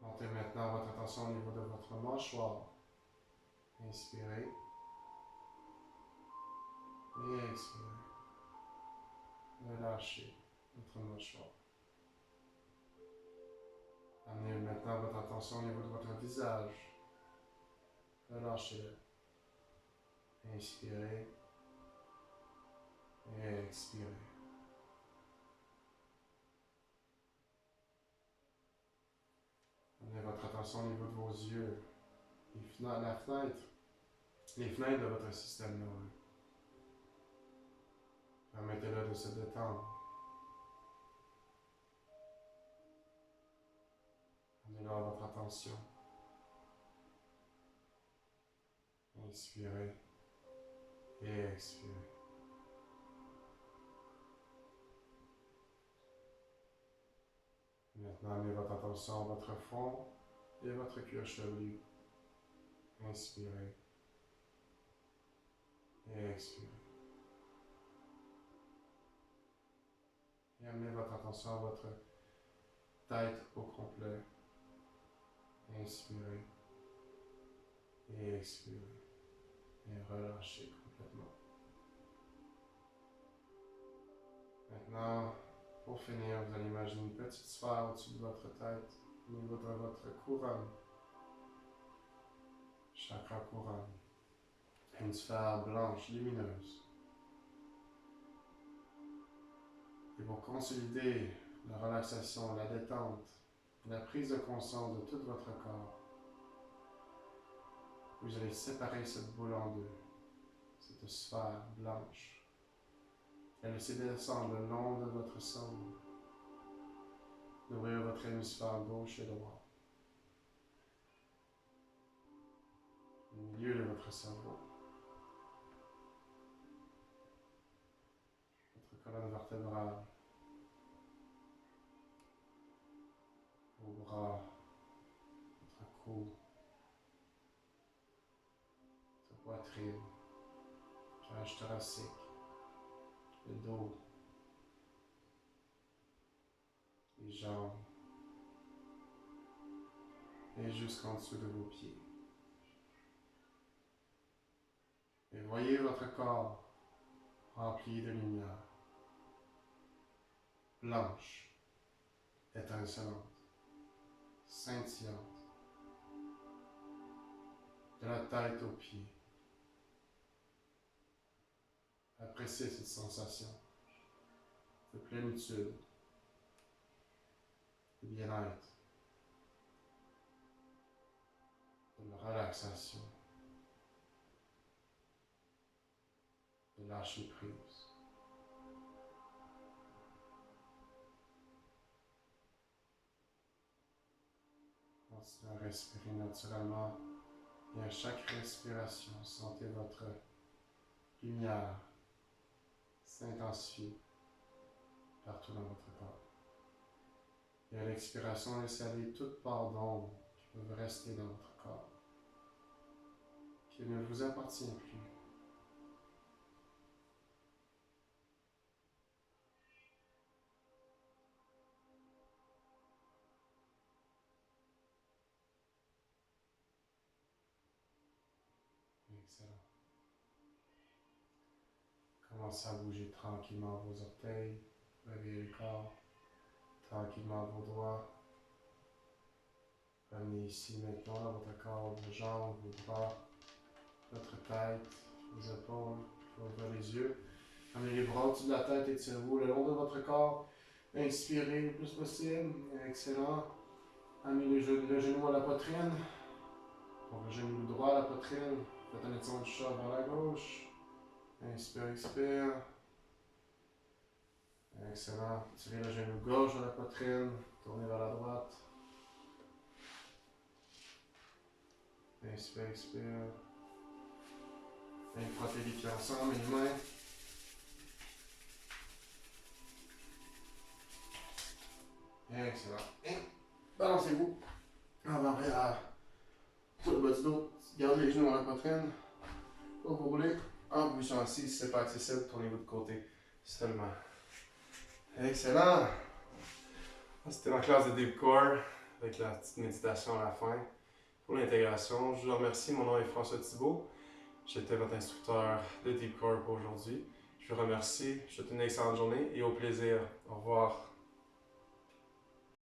Montez maintenant votre attention au niveau de votre mâchoire. Inspirez et expirez. Relâchez votre mâchoire. Amenez maintenant votre attention au niveau de votre visage. Relâchez-le. Inspirez et expirez. Amenez votre attention au niveau de vos yeux, les fenêtres de votre système nerveux. Permettez-le de se détendre. Amenez-leur votre attention. Inspirez et expirez. Maintenant, amenez votre attention à votre front et votre cuir chevelu. Inspirez et expirez. Et amenez votre attention à votre tête au complet. Inspirez. Et expirez. Et relâchez complètement. Maintenant, pour finir, vous allez imaginer une petite sphère au-dessus de votre tête, au niveau de votre couronne. Chakra couronne. Une sphère blanche, lumineuse. Et pour consolider la relaxation, la détente, la prise de conscience de tout votre corps, vous allez séparer cette boule en deux, cette sphère blanche. Et laissez descendre le long de votre cerveau, d'ouvrir votre hémisphère gauche et droit, au milieu de votre cerveau, votre colonne vertébrale, vos bras, votre cou, votre poitrine, cage thoracique, le dos, les jambes, et jusqu'en dessous de vos pieds. Et voyez votre corps rempli de lumière, blanche, étincelante, scintillante, de la tête aux pieds. Appréciez cette sensation de plénitude, de bien-être, de relaxation, de lâcher prise. Continuez à respirer naturellement et à chaque respiration, sentez votre lumière s'intensifier partout dans votre corps. Et à l'expiration, laissez aller toute part d'ombre qui peuvent rester dans votre corps, qui ne vous appartient plus. Excellent. Commencez à bouger tranquillement vos orteils, réveillez le corps, tranquillement vos doigts. Revenez ici maintenant dans votre corps, vos jambes, vos bras, votre tête, vos épaules. Ouvrez les yeux. Amenez les bras au-dessus de la tête, étirez-vous le long de votre corps. Inspirez le plus possible. Excellent. Amenez le genou à la poitrine. Pour le genou droit à la poitrine. Faites un étirement du chat vers la gauche. Inspire, expire. Excellent. Tirez le genou gauche à la poitrine. Tournez vers la droite. Inspire, expire. Et frottez les pieds ensemble, les mains. Excellent. Et balancez-vous. Avant arrière. Sur le bas du dos. Gardez les genoux à la poitrine. Pour vous rouler. En position assise, si ce n'est pas accessible, tournez-vous de côté seulement. Excellent. C'était ma classe de Deep Core avec la petite méditation à la fin. Pour l'intégration, je vous remercie. Mon nom est François Thibault. J'étais votre instructeur de Deep Core pour aujourd'hui. Je vous remercie. Je vous souhaite une excellente journée et au plaisir. Au revoir.